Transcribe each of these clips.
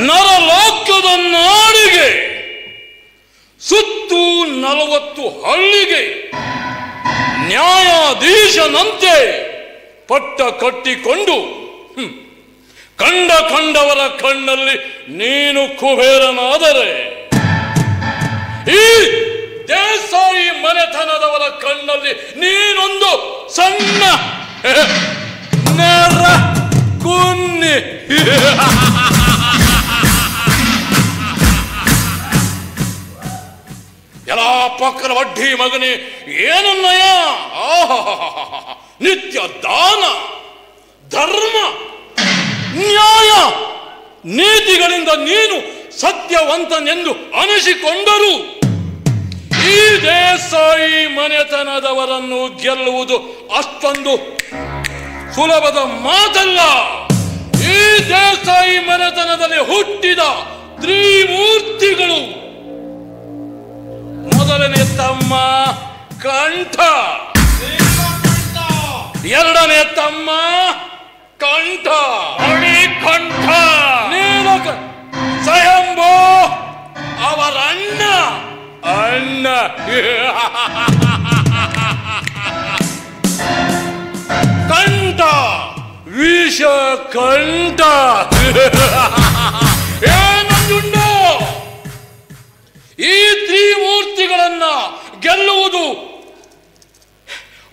ನರಲೋಕದ ನಾಡಿಗೆ ಸುತ್ತು 40 ಹಳ್ಳಿಗೆ ನ್ಯಾಯಾಧೀಶನಂತೆ ಪಟ್ಟ ಕಟ್ಟಿಕೊಂಡು ಕಂಡವರ ಕಣ್ಣಲ್ಲಿ ನೀನು ಕುಬೇರನಾದರೆ ಈ ದೇಸಾಯಿ ಮನೆತನದವರ ಕಣ್ಣಲ್ಲಿ ನೀನೊಂದು ಸಣ್ಣ ನೆರ ಕುನ್ನಿ. ಎಲ್ಲ ಪಕ್ಕದ ವಡ್ಡಿ ಮಗನೇ ಏನನ್ನಯ್ಯ, ನಿತ್ಯ ದಾನ ಧರ್ಮ ನ್ಯಾಯ ನೀತಿಗಳಿಂದ ನೀನು ಸತ್ಯವಂತನೆಂದು ಅನಿಸಿಕೊಂಡರೂ ಈ ದೇಸಾಯಿ ಮನೆತನದವರನ್ನು ಗೆಲ್ಲುವುದು ಅಷ್ಟೊಂದು ಸುಲಭದ ಮಾತಲ್ಲ. ಈ ದೇಸಾಯಿ ಮನೆತನದಲ್ಲಿ ಹುಟ್ಟಿದ ತ್ರಿಮೂರ್ತಿಗಳು ಮೊದಲನೇ ತಮ್ಮ ಕಂಠ, ಎರಡನೇ ತಮ್ಮ ಕಂಠ, ಕಂಠ ಸ್ವಯಂಭೂ ಅವರ ಅಣ್ಣ ಕಂಠ ವಿಷ ಕಂಠ. ಏನಂದುಂಡು ಈ ತ್ರಿಮೂರ್ತಿಗಳನ್ನ ಗೆಲ್ಲುವುದು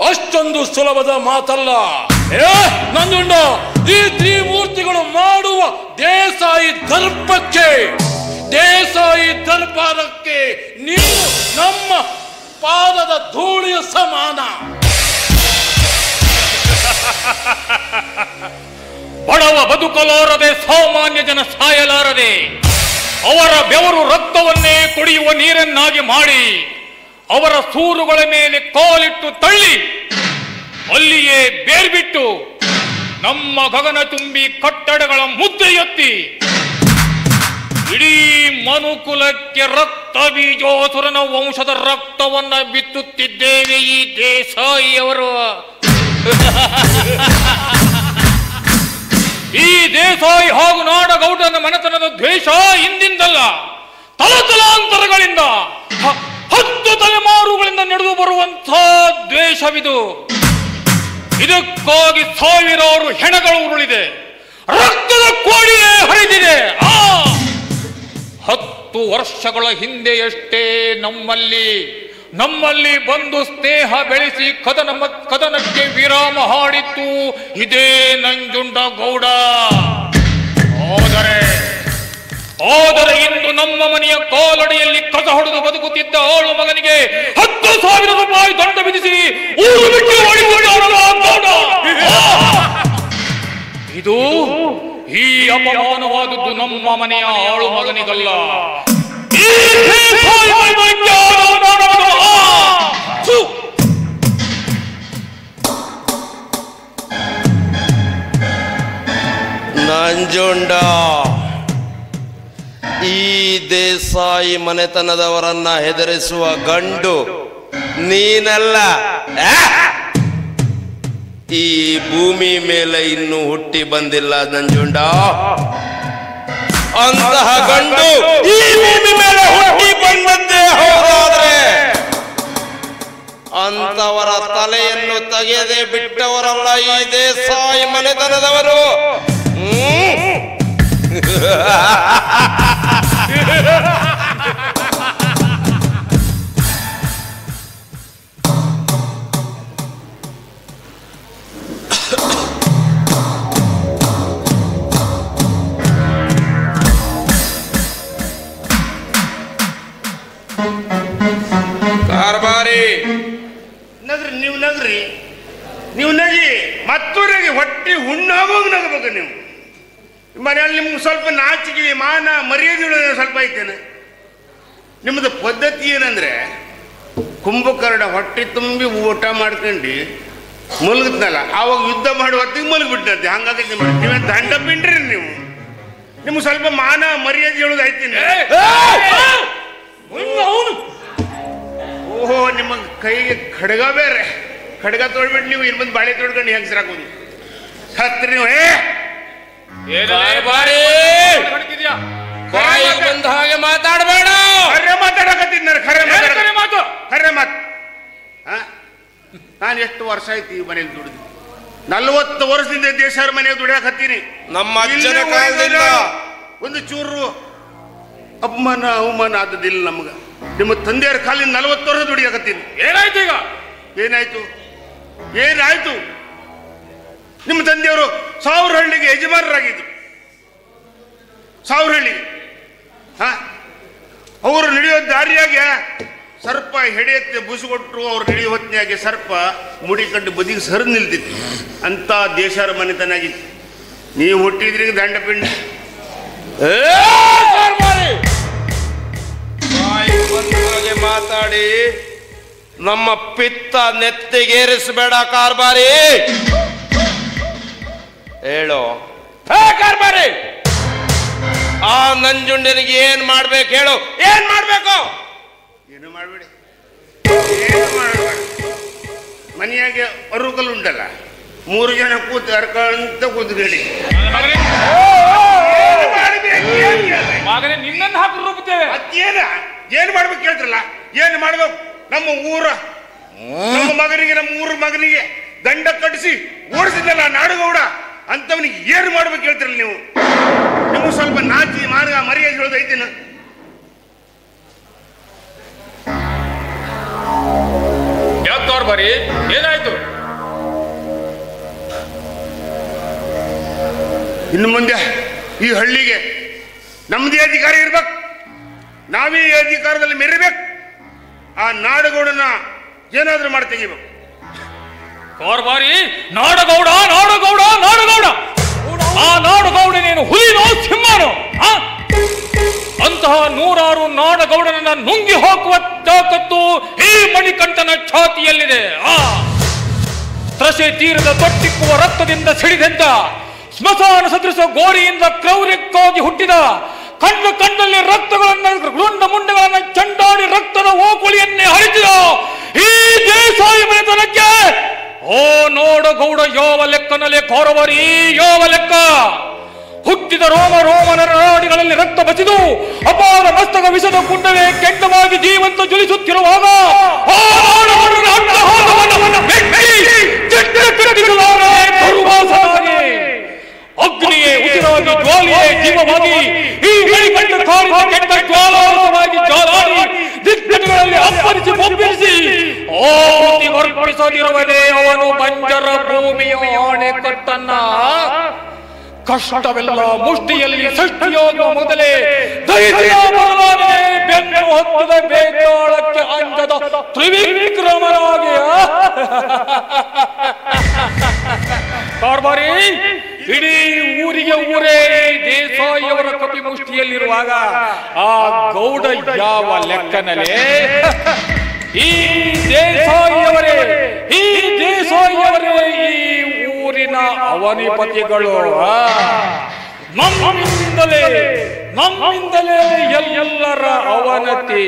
ಅಷ್ಟೊಂದು ಸುಲಭದ ಮಾತಲ್ಲ. ನಂದುಂಡ ಈ ತ್ರಿಮೂರ್ತಿಗಳು ಮಾಡುವ ದೇಸಾಯಿ ದರ್ಪಕ್ಕೆ, ದೇಸಾಯಿ ದರ್ಬಾರಕ್ಕೆ ನೀನು ನಮ್ಮ ಪಾದದ ಧೂಳಿಯ ಸಮಾನ. ಬಡವ ಬದುಕಲಾರದೆ, ಸಾಮಾನ್ಯ ಜನ ಸಾಯಲಾರದೆ, ಅವರ ಬೆವರು ರಕ್ತವನ್ನೇ ಕುಡಿಯುವ ನೀರನ್ನಾಗಿ ಮಾಡಿ ಅವರ ಸೂರುಗಳ ಮೇಲೆ ಕಾಲಿಟ್ಟು ತಳ್ಳಿ ಅಲ್ಲಿಯೇ ಬೇರ್ಬಿಟ್ಟು ನಮ್ಮ ಗಗನ ತುಂಬಿ ಕಟ್ಟಡಗಳ ಮುದ್ದೆ ಎತ್ತಿ ಇಡೀ ಮನುಕುಲಕ್ಕೆ ರಕ್ತ ಬೀಜೋಸುರನ ವಂಶದ ರಕ್ತವನ್ನ ಬಿತ್ತುತ್ತಿದ್ದೇವೆ ಈ ದೇಸಾಯಿಯವರು. ಈ ದೇಸಾಯಿ ಹಾಗೂ ನಾಡಗೌಡನ ಮನೆತನದ ದ್ವೇಷ ಇಂದಿಂದಲ್ಲ, ತಲತಲಾಂತರಗಳಿಂದ 10 ತಲೆಮಾರುಗಳಿಂದ ನಡೆದು ಬರುವಂತಹ ದ್ವೇಷವಿದು. ಇದಕ್ಕಾಗಿ ಸಾವಿರಾರು ಹೆಣಗಳು ಉರುಳಿದೆ, ರಕ್ತದ ಕೋಡಿಯೇ ಹರಿದಿದೆ. 10 ವರ್ಷಗಳ ಹಿಂದೆಯಷ್ಟೇ ನಮ್ಮಲ್ಲಿ ಬಂದು ಸ್ನೇಹ ಬೆಳೆಸಿ ಕದನಕ್ಕೆ ವಿರಾಮ ಹಾಡಿತ್ತು ಇದೇ ನಂಜುಂಡಗೌಡ. ಆದರೆ ಇಂದು ನಮ್ಮ ಮನೆಯ ಕಾಲಡಿಯಲ್ಲಿ ಕಸ ಹೊಡೆದು ಬದುಕುತ್ತಿದ್ದ ಆಳು ಮಗನಿಗೆ 10,000 ರೂಪಾಯಿ ದಂಡ ವಿಧಿಸಿ ಊರು ಬಿಟ್ಟು ಓಡಿಕೊಂಡ. ಇದು ಈ ಅಪಮಾನವಾದದ್ದು ನಮ್ಮ ಮನೆಯ ಆಳು ಮಗನಿಗಲ್ಲ, ನಂಜುಂಡ. ಈ ದೇಸಾಯಿ ಮನೆತನದವರನ್ನ ಹೆದರಿಸುವ ಗಂಡು ನೀನಲ್ಲ. ಈ ಭೂಮಿ ಮೇಲೆ ಇನ್ನೂ ಹುಟ್ಟಿ ಬಂದಿಲ್ಲ ನಂಜುಂಡ. ಅಂತಹ ಗಂಡು ಈ ಭೂಮಿ ಮೇಲೆ ಹುಟ್ಟಿ ಬಂದದ್ದೇ ಹೋದರೆ ಅಂತವರ ತಲೆಯನ್ನು ತೆಗೆಯದೆ ಬಿಟ್ಟವರಲ್ಲ ಈ ದೇಸಾಯಿ ಮನೆತನದವರು. ಕಾರ್ಬಾರಿ ನಗ್ರಿ ನೀವು ನಗಿ ಮತ್ತೂರಿಗೆ ಹೊಟ್ಟಿ ಹುಣ್ಣಾಗೋಗಿ ನಗಬೇಕು ನೀವು. ಮನೆಯಲ್ಲಿ ನಿಮ್ಗೆ ಸ್ವಲ್ಪ ನಾಚಿಕೆ ಮಾನ ಮರ್ಯಾದೆ ಸ್ವಲ್ಪ ಐತೇನೆ. ನಿಮ್ಮದು ಪದ್ಧತಿ ಏನಂದ್ರೆ ಕುಂಭಕರ್ಣ ಹೊಟ್ಟೆ ತುಂಬಿ ಊಟ ಮಾಡ್ಕೊಂಡು ಮಲಗಿದ್ನಲ್ಲ ಆವಾಗ ಯುದ್ಧ ಮಾಡುವ ಹೊತ್ತಿಗೆ ಮಲಗಿಬಿಟ್ಟಂತೆ. ಹಂಗಾಗಿ ನೀವೇ ದಂಡ ಪಿಂಡ್ರಿ ನೀವು. ನಿಮ್ಗೆ ಸ್ವಲ್ಪ ಮಾನ ಮರ್ಯಾದೆ ಹೇಳೋದು ಐತೀನಿ. ಓಹೋ ನಿಮ್ಮ ಕೈಗೆ ಖಡ್ಗ ಬೇರೆ. ಖಡ್ಗ ತೊಳ್ಬಿಟ್ಟು ನೀವು ಇಲ್ಲಿ ಬಂದು ಬಾಳೆ ತೊಳ್ಕೊಂಡು ಹೆಂಗಸರಾಗೋದು ಹತ್ರಿ ನೀವು. ಬಂದ ಹಾಗೆ ಮಾತಾಡಬೇಡ. ಖರೆ ಮಾತಾಡಕತ್ತೀನಿ ನಾನು. ಖರೆ ಮಾತು. ನಾನು ಎಷ್ಟು ವರ್ಷ ಆಯ್ತು ಈ ಮನೇಲಿ ದುಡಿದು? 40 ವರ್ಷದಿಂದ ದೇಶರ ಮನೆಗೆ ದುಡಿಯಾಕತ್ತೀನಿ. ನಮ್ಮ ಅಜ್ಜನ ಕಾಲದಿಂದ ಒಂದು ಚೂರು ಅವಮಾನ ಆದದಿಲ್ಲ ನಮ್ಗ. ನಿಮ್ಮ ತಂದೆಯರ ಕಾಲಿನ 40 ವರ್ಷ ದುಡಿಯಾಕತ್ತೀನಿ. ಏನಾಯ್ತು ಈಗ? ಏನಾಯ್ತು? ನಿಮ್ಮ ತಂದೆಯವರು 1000 ಹಳ್ಳಿಗೆ ಯಜಮಾನರಾಗಿದ್ರು. 1000 ಹಳ್ಳಿಗೆ ಅವರು ನಡೆಯೋ ದಾರಿಯಾಗೆ ಸರ್ಪ ಹೆಡೆಯತ್ತೆ ಬುಸುಗೊಟ್ಟರು. ಅವ್ರು ನಡೆಯೋ ಹೊತ್ತಿನಾಗೆ ಸರ್ಪ ಮುಡಿ ಕಂಡು ಬದಿಗೆ ಸರಿದು ನಿಲ್ತಿತ್ತು. ಅಂತ ದೇಶರ ಮನೆತನಾಗಿತ್ತು. ನೀವು ಹುಟ್ಟಿದ್ರಿಗೆ ದಂಡ ಪಿಂಡ. ಮಾತಾಡಿ ನಮ್ಮ ಪಿತ್ತ ನೆತ್ತಿಗೇರಿಸಬೇಡ ಕಾರ್ಬಾರಿ. ಹೇಳು ಕಾರ್ಬಾರಿ, ಆ ನಂಜುಂಡನಿಗೆ ಏನ್ ಮಾಡ್ಬೇಕು ಹೇಳು. ಏನ್ ಮಾಡ್ಬೇಕು? ಏನು ಮಾಡಬೇಡಿ. ಮನೆಯಾಗೆ ಅರುಕಲ್ ಉಂಟಲ್ಲ, 3 ಜನ ಕೂತು ಅರ್ಕಂತ ಕೂತ್ಕೊಳ್ಳಿ. ಮಗನೇ ನಿನ್ನನ್ನು ಹಾಕಿ ರೂಪುತ್ತೇವೆ. ಏನು ಮಾಡ್ಬೇಕು ಕೇಳ್ತಿರಲ್ಲ? ಏನು ಮಾಡ್ಬೇಕು? ನಮ್ಮ ಊರ ಮಗನಿಗೆ ದಂಡ ಕಟ್ಟಿಸಿ ಓಡಿಸಿದ್ನಲ್ಲ ನಾಡುಗೌಡ, ಅಂತವನಿಗೆ ಏನು ಮಾಡ್ಬೇಕು ಹೇಳ್ತಿರಲ್ಲ ನೀವು? ನೀವು ಸ್ವಲ್ಪ ನಾಚಿ ಮಾರ್ಗ ಮರ್ಯಾದೆ ಹೇಳೋದು ಐತೇನ? ಯಾಕೆ ಬರೀ ಏನಾಯ್ತು? ಇನ್ನು ಮುಂದೆ ಈ ಹಳ್ಳಿಗೆ ನಮ್ದೇ ಅಧಿಕಾರ ಇರ್ಬೇಕು. ನಾವೇ ಈ ಅಧಿಕಾರದಲ್ಲಿ ಮೆರಿಬೇಕು. ಆ ನಾಡುಗೌಡನ ಏನಾದ್ರೂ ಮಾಡಿ ತೆಗಿಬೇಕು. ಕಾರ್ಬಾರಿ, ನಾಡಗೌಡ ಆ ನಾಡಗೌಡನೇನು ಹುಲಿನೋ ಸಿಂಹನೋ? ಅಂತಹ 100 ನಾಡಗೌಡನನ್ನ ನುಂಗಿ ಹಾಕುವ ತಾಕತ್ತು ಈ ಮಣಿಕಂಠನ ಛಾತಿಯಲ್ಲಿದೆ. ತ್ರಸೆ ತೀರದ ತೊಟ್ಟಿಕ್ಕುವ ರಕ್ತದಿಂದ ಸಿಡಿದೆದ್ದ ಸ್ಮಶಾನ ಸದೃಶ ಗೋರಿಯಿಂದ ಕ್ರೌರ್ಯಕ್ಕಾಗಿ ಹುಟ್ಟಿದ ಕಣ್ಣಲ್ಲಿ ರಕ್ತಗಳನ್ನು ರುಂಡ ಮುಂಡಗಳನ್ನು ಚಂಡಾಡಿ ರಕ್ತದ ಓಕುಳಿಯನ್ನೇ ಹರಿಸಿದ ಈ ದೇಸಾಯಿ ಮನೆತನಕ್ಕೆ ಓ ನಾಡಗೌಡ ಯಾವ ಲೆಕ್ಕನಲ್ಲಿ ಕೌರವರಿ, ಯಾವ ಲೆಕ್ಕ? ಹುಟ್ಟಿದ ರೋಮನ ನಾಡಿಗಳಲ್ಲಿ ರಕ್ತ ಬಸಿದು ಅಪಾರ ಮಸ್ತಕ ವಿಷದ ಕುಂಡವೇ ಕೆಂಡವಾಗಿ ಜೀವಂತ ಜ್ವಲಿಸುತ್ತಿರುವಾಗ ಅಗ್ನಿಯೇ ಉಸಿರಾಗಿ ಜ್ವಾಲಿಯೇ ಜೀವವಾಗಿ ಈ ಮಣಿಕಂಠ ಕಾಡಿದ ಕೆಟ್ಟ ಜ್ವಾಲಾವಾಗಿ ಜ್ವಾಲಾಡಿ ದಿಕ್ಕುಗಳಲ್ಲಿ ಅಪ್ಪರಿಸಿ ಒಪ್ಪಿರಿಸಿ ಆಹುತಿ ವರ್ಪಿಸದಿರುವುದೇ ಅವನು ಬಂಜರ ಭೂಮಿಯ ಆಣೆಕಟ್ಟನ್ನ. ಕಷ್ಟವೆಲ್ಲ ಮುಷ್ಟಿಯಲ್ಲಿ ಸೃಷ್ಟಿಯಾಗುವ ಮೊದಲೇ ಬೆನ್ನು ಹೊತ್ತದ ಬೇತಾಳಕ್ಕೆ ಅಂಜದ ತ್ರಿವಿಕ್ರಮನಾಗಿ ಕಾರ್ಬಾರಿ, ಇಡೀ ಊರಿಗೆ ಊರೇ ದೇಸಾಯಿಯವರ ಕಪಿ ಮುಷ್ಟಿಯಲ್ಲಿರುವಾಗ ಆ ಗೌಡ ಯಾವ ಲೆಕ್ಕನಲ್ಲೇ? ಈ ದೇಸಾಯಿಯವರೇ ಈ ಊರಿನ ಅವನಿಪತಿಗಳು. ನಮ್ಮಿಂದಲೇ ಎಲ್ಲರ ಅವನತಿ.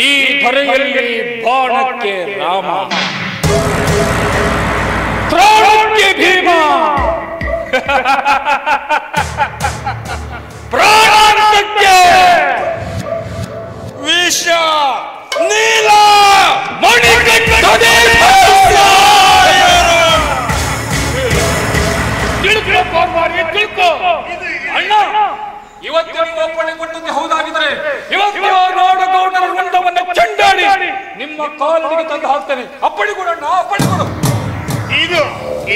ಈ ಧರೆಯಲ್ಲಿ ಬಾಣಕ್ಕೆ ರಾಮ, ತ್ರಾಣಕ್ಕೆ ಭೀಮ, ಪ್ರಾಣಕ್ಕೆ ವಿಷ ನೀಲ ಮಣಿಕಂಠ. ಅಪ್ಪಣೆ ಕೊಡಣ್ಣ, ಅಪ್ಪಣೆ ಕೊಡು.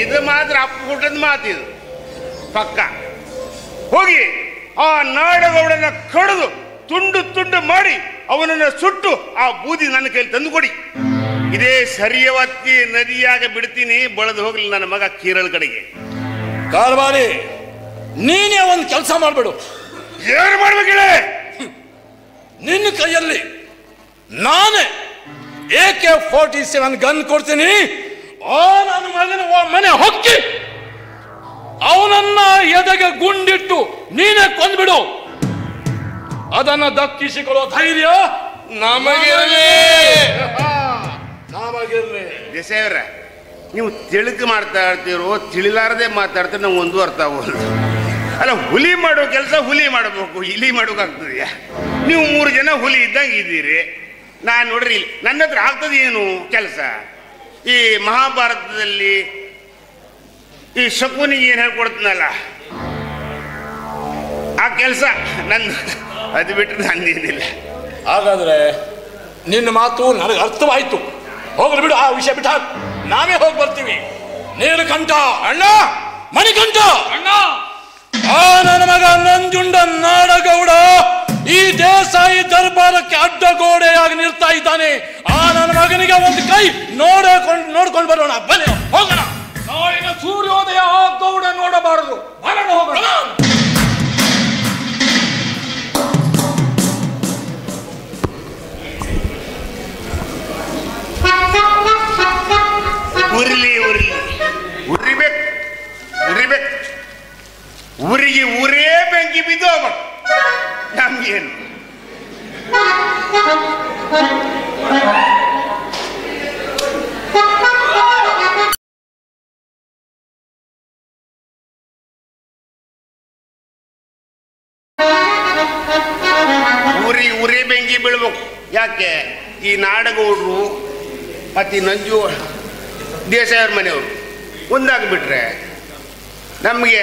ಇದು ಮಾತ್ರ ಅಪ್ಪುಟದ ಮಾತಿದು ಪಕ್ಕ. ಹೋಗಿ ಆ ನಾಡಗೌಡನ ಕಡಿದು ತುಂಡು ತುಂಡು ಮಾಡಿ ಅವನನ್ನು ಸುಟ್ಟು ಆ ಬೂದಿ ನನ್ನ ಕೈಲಿ ತಂದು ಕೊಡಿ. ಇದೇ ಸರಿಯವತ್ತಿ ನದಿಯಾಗ ಬಿಡ್ತೀನಿ, ಬಳದು ಹೋಗ್ಲಿ ನನ್ನ ಮಗ ಕೀರಳ ಕಡೆಗೆ. ಕಾರ್ಬಾರಿ, ನೀನೇ ಒಂದು ಕೆಲಸ ಮಾಡ್ಬಿಡು. ಏನು ಮಾಡ್ಬೇಕಿಲ್ಲ? ನಿನ್ನ ಕೈಯಲ್ಲಿ ನಾನೇ AK-47 ಗನ್ ಕೊಡ್ತೀನಿ. ಆ ನನ್ನ ಮಗನ ಮನೆ ಹೊಕ್ಕಿ ಅವನನ್ನ ಎದೆಗೆ ಗುಂಡಿಟ್ಟು ನೀನೇ ಕೊಂದ್ಬಿಡು. ಅದನ್ನ ದಕ್ಕಿಸಿಕೊಳ್ಳೋ ಧೈರ್ಯ ನಮಗಿರಲಿ. ದೇಸಾಯವ್ರ, ನೀವು ತಿಳುಕು ಮಾತಾಡ್ತಿರೋ ತಿಳಿಲಾರದೆ ಮಾತಾಡ್ತೀರೋ ನಾವು ಒಂದು ಅರ್ಥ ಆಗೋದು. ಅಲ್ಲ, ಹುಲಿ ಮಾಡೋ ಕೆಲಸ ಹುಲಿ ಮಾಡಬೇಕು, ಇಲಿ ಮಾಡೋಕ್ಕಾಗ್ತದೆಯ? ನೀವು 3 ಜನ ಹುಲಿ ಇದ್ದಂಗೆ ಇದ್ದೀರಿ. ನಾನು ನೋಡ್ರಿ, ನನ್ನ ಹತ್ರ ಆಗ್ತದೆ ಏನು ಕೆಲಸ? ಈ ಮಹಾಭಾರತದಲ್ಲಿ ಈ ಶಕುನಿಗೆ ಏನು ಹೇಳ್ಕೊಡ್ತೀನಲ್ಲ, ಆ ಕೆಲಸ ನನ್ನ, ಅದು ಬಿಟ್ಟರೆ ನಂದೇನಿಲ್ಲ. ಹಾಗಾದ್ರೆ ನಿನ್ನ ಮಾತು ನನಗೆ ಅರ್ಥವಾಯ್ತು. ಹೋಗ್ಲಿ ಬಿಡು, ಆ ವಿಷಯ ಬಿಟ್ಟ ನಾವೇ ಹೋಗಿ ಬರ್ತೀವಿ. ನೀಲಕಂಠ ಅಣ್ಣ, ಮಣಿಕಂಠ ಅಣ್ಣ, ಆ ನನ್ನ ಮಗ ನಂಜುಂಡ ನಾಡಗೌಡ ಈ ದೇಸಾಯಿ ದರ್ಬಾರಕ್ಕೆ ಅಡ್ಡಗೋಡೆಯಾಗಿ ನಿಲ್ತಾ ಇದ್ದಾನೆ. ಆ ನನ್ನ ಮಗನಿಗೆ ಒಂದು ಕೈ ನೋಡ್ಕೊಂಡು ಬರೋಣ. ಬನ್ನಿ ಹೋಗೋಣ. ನಾಳಿನ ಸೂರ್ಯೋದಯ ಆ ಗೌಡ ನೋಡಬಾರದು. ಬರೋಣ, ಹೋಗೋಣ. ಉರಿಬೇಕು. ಊರಿಗೆ ಊರೇ ಬೆಂಕಿ ಬಿದ್ದು ಹೋಗ್ಬೇಕು. ನಮ್ಗೇನು? ಊರೇ ಬೆಂಕಿ ಬೀಳ್ಬೇಕು. ಯಾಕೆ? ಈ ನಾಡಗೌಡರು ಮತ್ತು ನಂಜು ದೇಸಾಯವ್ರ ಮನೆಯವರು ಒಂದಾಗ್ಬಿಟ್ರೆ ನಮಗೆ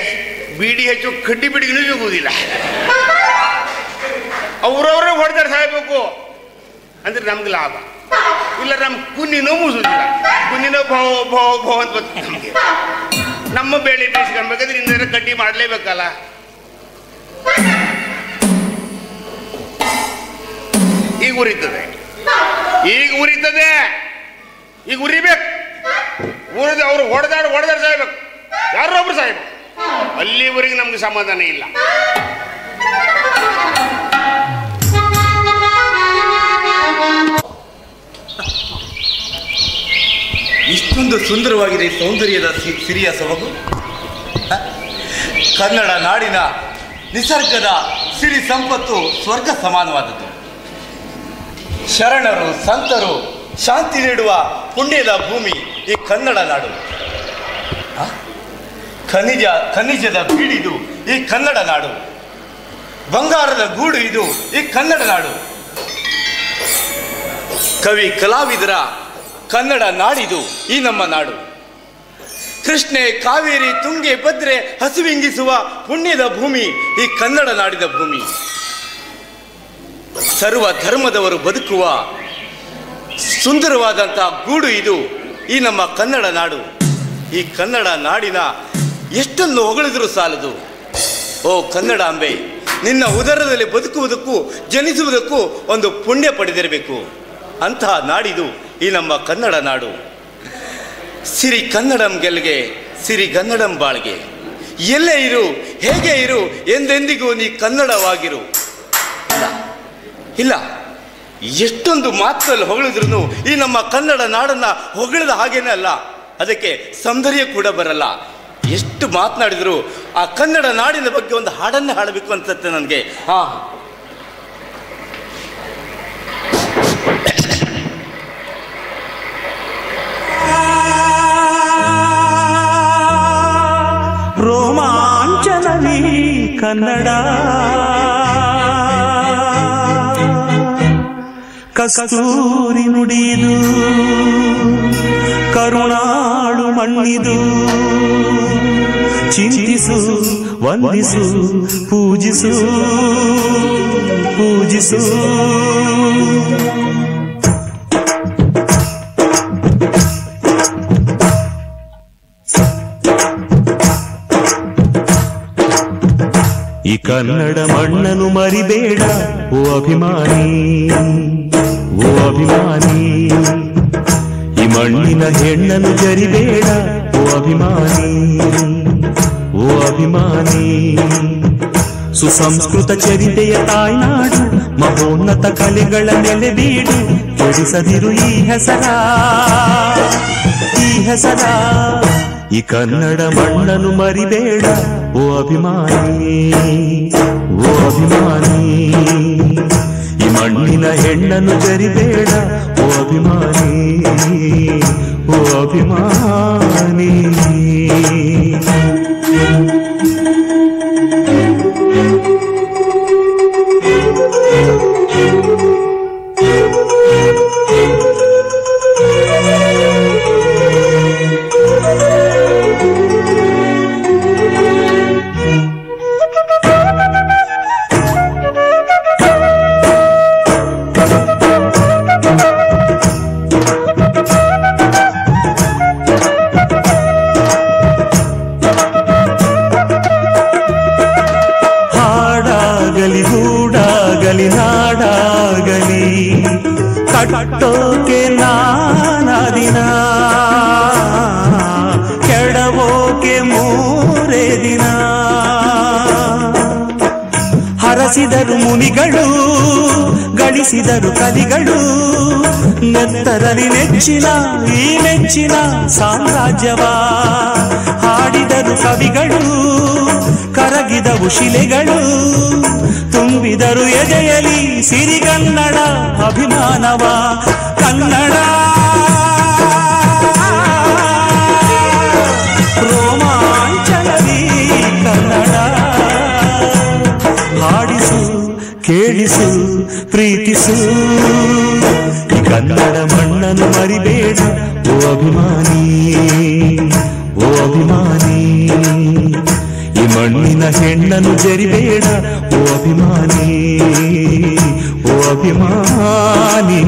ಬೀಡಿ ಹೆಚ್ಚು ಕಡ್ಡಿ ಬಿಡಿಗೂ ಸಿಗುವುದಿಲ್ಲ. ಅವ್ರವ್ರ ಹೊಡೆದಾರ ಸಾಯ್ಬೇಕು ಅಂದ್ರೆ ನಮ್ಗೆ ಲಾಭ ಇಲ್ಲ. ನಮ್ಮ ಕುನ್ನಿನೋ ಮುಸುದಿಲ್ಲ. ಕುನ್ನಿನೋ ಭಾವ ಭಾವ ಭಾವ ಅಂತ ಬರ್ತದೆ ನಮಗೆ. ನಮ್ಮ ಬೇಳೆ ಬೇಯಿಸ್ಕೊಳ್ಬೇಕಾದ್ರೆ ಇನ್ನೇನು ಕಡ್ಡಿ ಮಾಡಲೇಬೇಕಲ್ಲ. ಈಗ ಉರಿತದೆ, ಈಗ ಉರಿಬೇಕು. ಊರಿದ ಅವ್ರು ಹೊಡೆದಾಡು ಸಾಯ್ಬೇಕು, ಯಾರೊಬ್ರು ಸಾಯ್ಬೇಕು. ಅಲ್ಲಿವರೆಗೆ ನಮ್ಗೆ ಸಮಾಧಾನ ಇಲ್ಲ. ಇಷ್ಟೊಂದು ಸುಂದರವಾಗಿದೆ ಸೌಂದರ್ಯದ ಸಿರಿಯ ಸೊಬಗು. ಕನ್ನಡ ನಾಡಿನ ನಿಸರ್ಗದ ಸಿರಿ ಸಂಪತ್ತು ಸ್ವರ್ಗ ಸಮಾನವಾದದ್ದು. ಶರಣರು ಸಂತರು ಶಾಂತಿ ನೀಡುವ ಪುಣ್ಯದ ಭೂಮಿ ಈ ಕನ್ನಡ ನಾಡು. ಖನಿಜದ ಬೀಡಿದು ಈ ಕನ್ನಡ ನಾಡು. ಬಂಗಾರದ ಗೂಡು ಇದು ಈ ಕನ್ನಡ ನಾಡು. ಕವಿ ಕಲಾವಿದರ ಕನ್ನಡ ನಾಡಿದು ಈ ನಮ್ಮ ನಾಡು. ಕೃಷ್ಣೆ ಕಾವೇರಿ ತುಂಗೆ ಭದ್ರೆ ಹಸಿವಿಂಗಿಸುವ ಪುಣ್ಯದ ಭೂಮಿ ಈ ಕನ್ನಡ ನಾಡಿನ ಭೂಮಿ. ಸರ್ವ ಧರ್ಮದವರು ಬದುಕುವ ಸುಂದರವಾದಂತಹ ಗೂಡು ಇದು ಈ ನಮ್ಮ ಕನ್ನಡ ನಾಡು. ಈ ಕನ್ನಡ ನಾಡಿನ ಎಷ್ಟನ್ನು ಹೊಗಳಿದರೂ ಸಾಲದು. ಓ ಕನ್ನಡಾಂಬೆ, ನಿನ್ನ ಉದರದಲ್ಲಿ ಬದುಕುವುದಕ್ಕೂ ಜನಿಸುವುದಕ್ಕೂ ಒಂದು ಪುಣ್ಯ ಪಡೆದಿರಬೇಕು. ಅಂತಹ ನಾಡಿದು ಈ ನಮ್ಮ ಕನ್ನಡ ನಾಡು. ಸಿರಿ ಕನ್ನಡಂ ಗೆಲ್ಗೆ, ಸಿರಿ ಕನ್ನಡಂ ಬಾಳ್ಗೆ. ಎಲ್ಲೇ ಇರು, ಹೇಗೆ ಇರು, ಎಂದೆಂದಿಗೂ ನೀ ಕನ್ನಡವಾಗಿರು. ಇಲ್ಲ, ಎಷ್ಟೊಂದು ಮಾತಲ್ಲಿ ಹೊಗಳಿದ್ರು ಈ ನಮ್ಮ ಕನ್ನಡ ನಾಡನ್ನ ಹೊಗಳಿದ ಹಾಗೇನೆ ಅಲ್ಲ, ಅದಕ್ಕೆ ಸೌಂದರ್ಯ ಕೂಡ ಬರಲ್ಲ. ಎಷ್ಟು ಮಾತನಾಡಿದ್ರು ಆ ಕನ್ನಡ ನಾಡಿನ ಬಗ್ಗೆ ಒಂದು ಹಾಡನ್ನೇ ಹಾಡಬೇಕು ಅನ್ಸುತ್ತೆ ನನಗೆ. ರೋಮಾಂಚನವೀ ಕನ್ನಡ, ಕಸ್ತೂರಿ ನುಡಿದು ಕರುಣಾಳು ಮಣ್ಣಿದು. ಚಿಂತಿಸು, ವಂದಿಸು, ಪೂಜಿಸು, ಪೂಜಿಸು. ಕನ್ನಡ ಮಣ್ಣನ್ನು ಮರಿಬೇಡ ಓ ಅಭಿಮಾನಿ, ಓ ಅಭಿಮಾನಿ. ಈ ಮಣ್ಣಿನ ಹೆಣ್ಣನ್ನು ಜರಿಬೇಡ ಓ ಅಭಿಮಾನಿ, ಓ ಅಭಿಮಾನಿ. ಸುಸಂಸ್ಕೃತ ಚರಿತೆಯ ತಾಯ್ನಾಡು, ಮಹೋನ್ನತ ಕಲೆಗಳ ನೆಲೆ ಬೀಡು. ಕೆಡಿಸದಿರು ಈ ಹೆಸರ, ಈ ಹೆಸರ. ಈ ಕನ್ನಡ ಮಣ್ಣನ್ನು ಮರಿಬೇಡ ಓ ಅಭಿಮಾನಿ, ಓ ಅಭಿಮಾನಿ. ಈ ಮಣ್ಣಿನ ಹೆಣ್ಣನ್ನು ಜರಿಬೇಡ ಓ ಅಭಿಮಾನಿ, ಓ ಅಭಿಮಾನಿ. ನಾಡಾಗಲಿ ಕಟ್ಟೋಕೆ ನಾನಾ ದಿನ, ಕೆಡವೋಕೆ ಮೂರೇ ದಿನ. ಹರಸಿದರು ಮುನಿಗಳು, ಗಳಿಸಿದರು ಕಲಿಗಳು, ನೆತ್ತರಲ್ಲಿ ನೆಚ್ಚಿನ ಈ ನೆಚ್ಚಿನ ಸಾಮ್ರಾಜ್ಯವ. ಹಾಡಿದರು ಕವಿಗಳು, ಕರಗಿದವು ಶಿಲೆಗಳು, ತುಂಬಿದರು ಎದೆಯಲಿ ಸಿರಿಗನ್ನಡ ಅಭಿಮಾನವ. ಕನ್ನಡ ರೋಮಾಂಚನವೀ ಕನ್ನಡ. ಹಾಡಿಸು, ಕೇಳಿಸು, ಪ್ರೀತಿಸು. ಈ ಕನ್ನಡ ಮಣ್ಣನ್ನು ಮರಿಬೇಡ ಓ ಅಭಿಮಾನಿ, ಓ ಅಭಿಮಾನಿ. ಈ ಮಣ್ಣಿನ ಹೆಣ್ಣನ್ನು ಜರಿಬೇಡ ಓ ಅಭಿಮಾನಿ, ಓ ಅಭಿಮಾನಿ.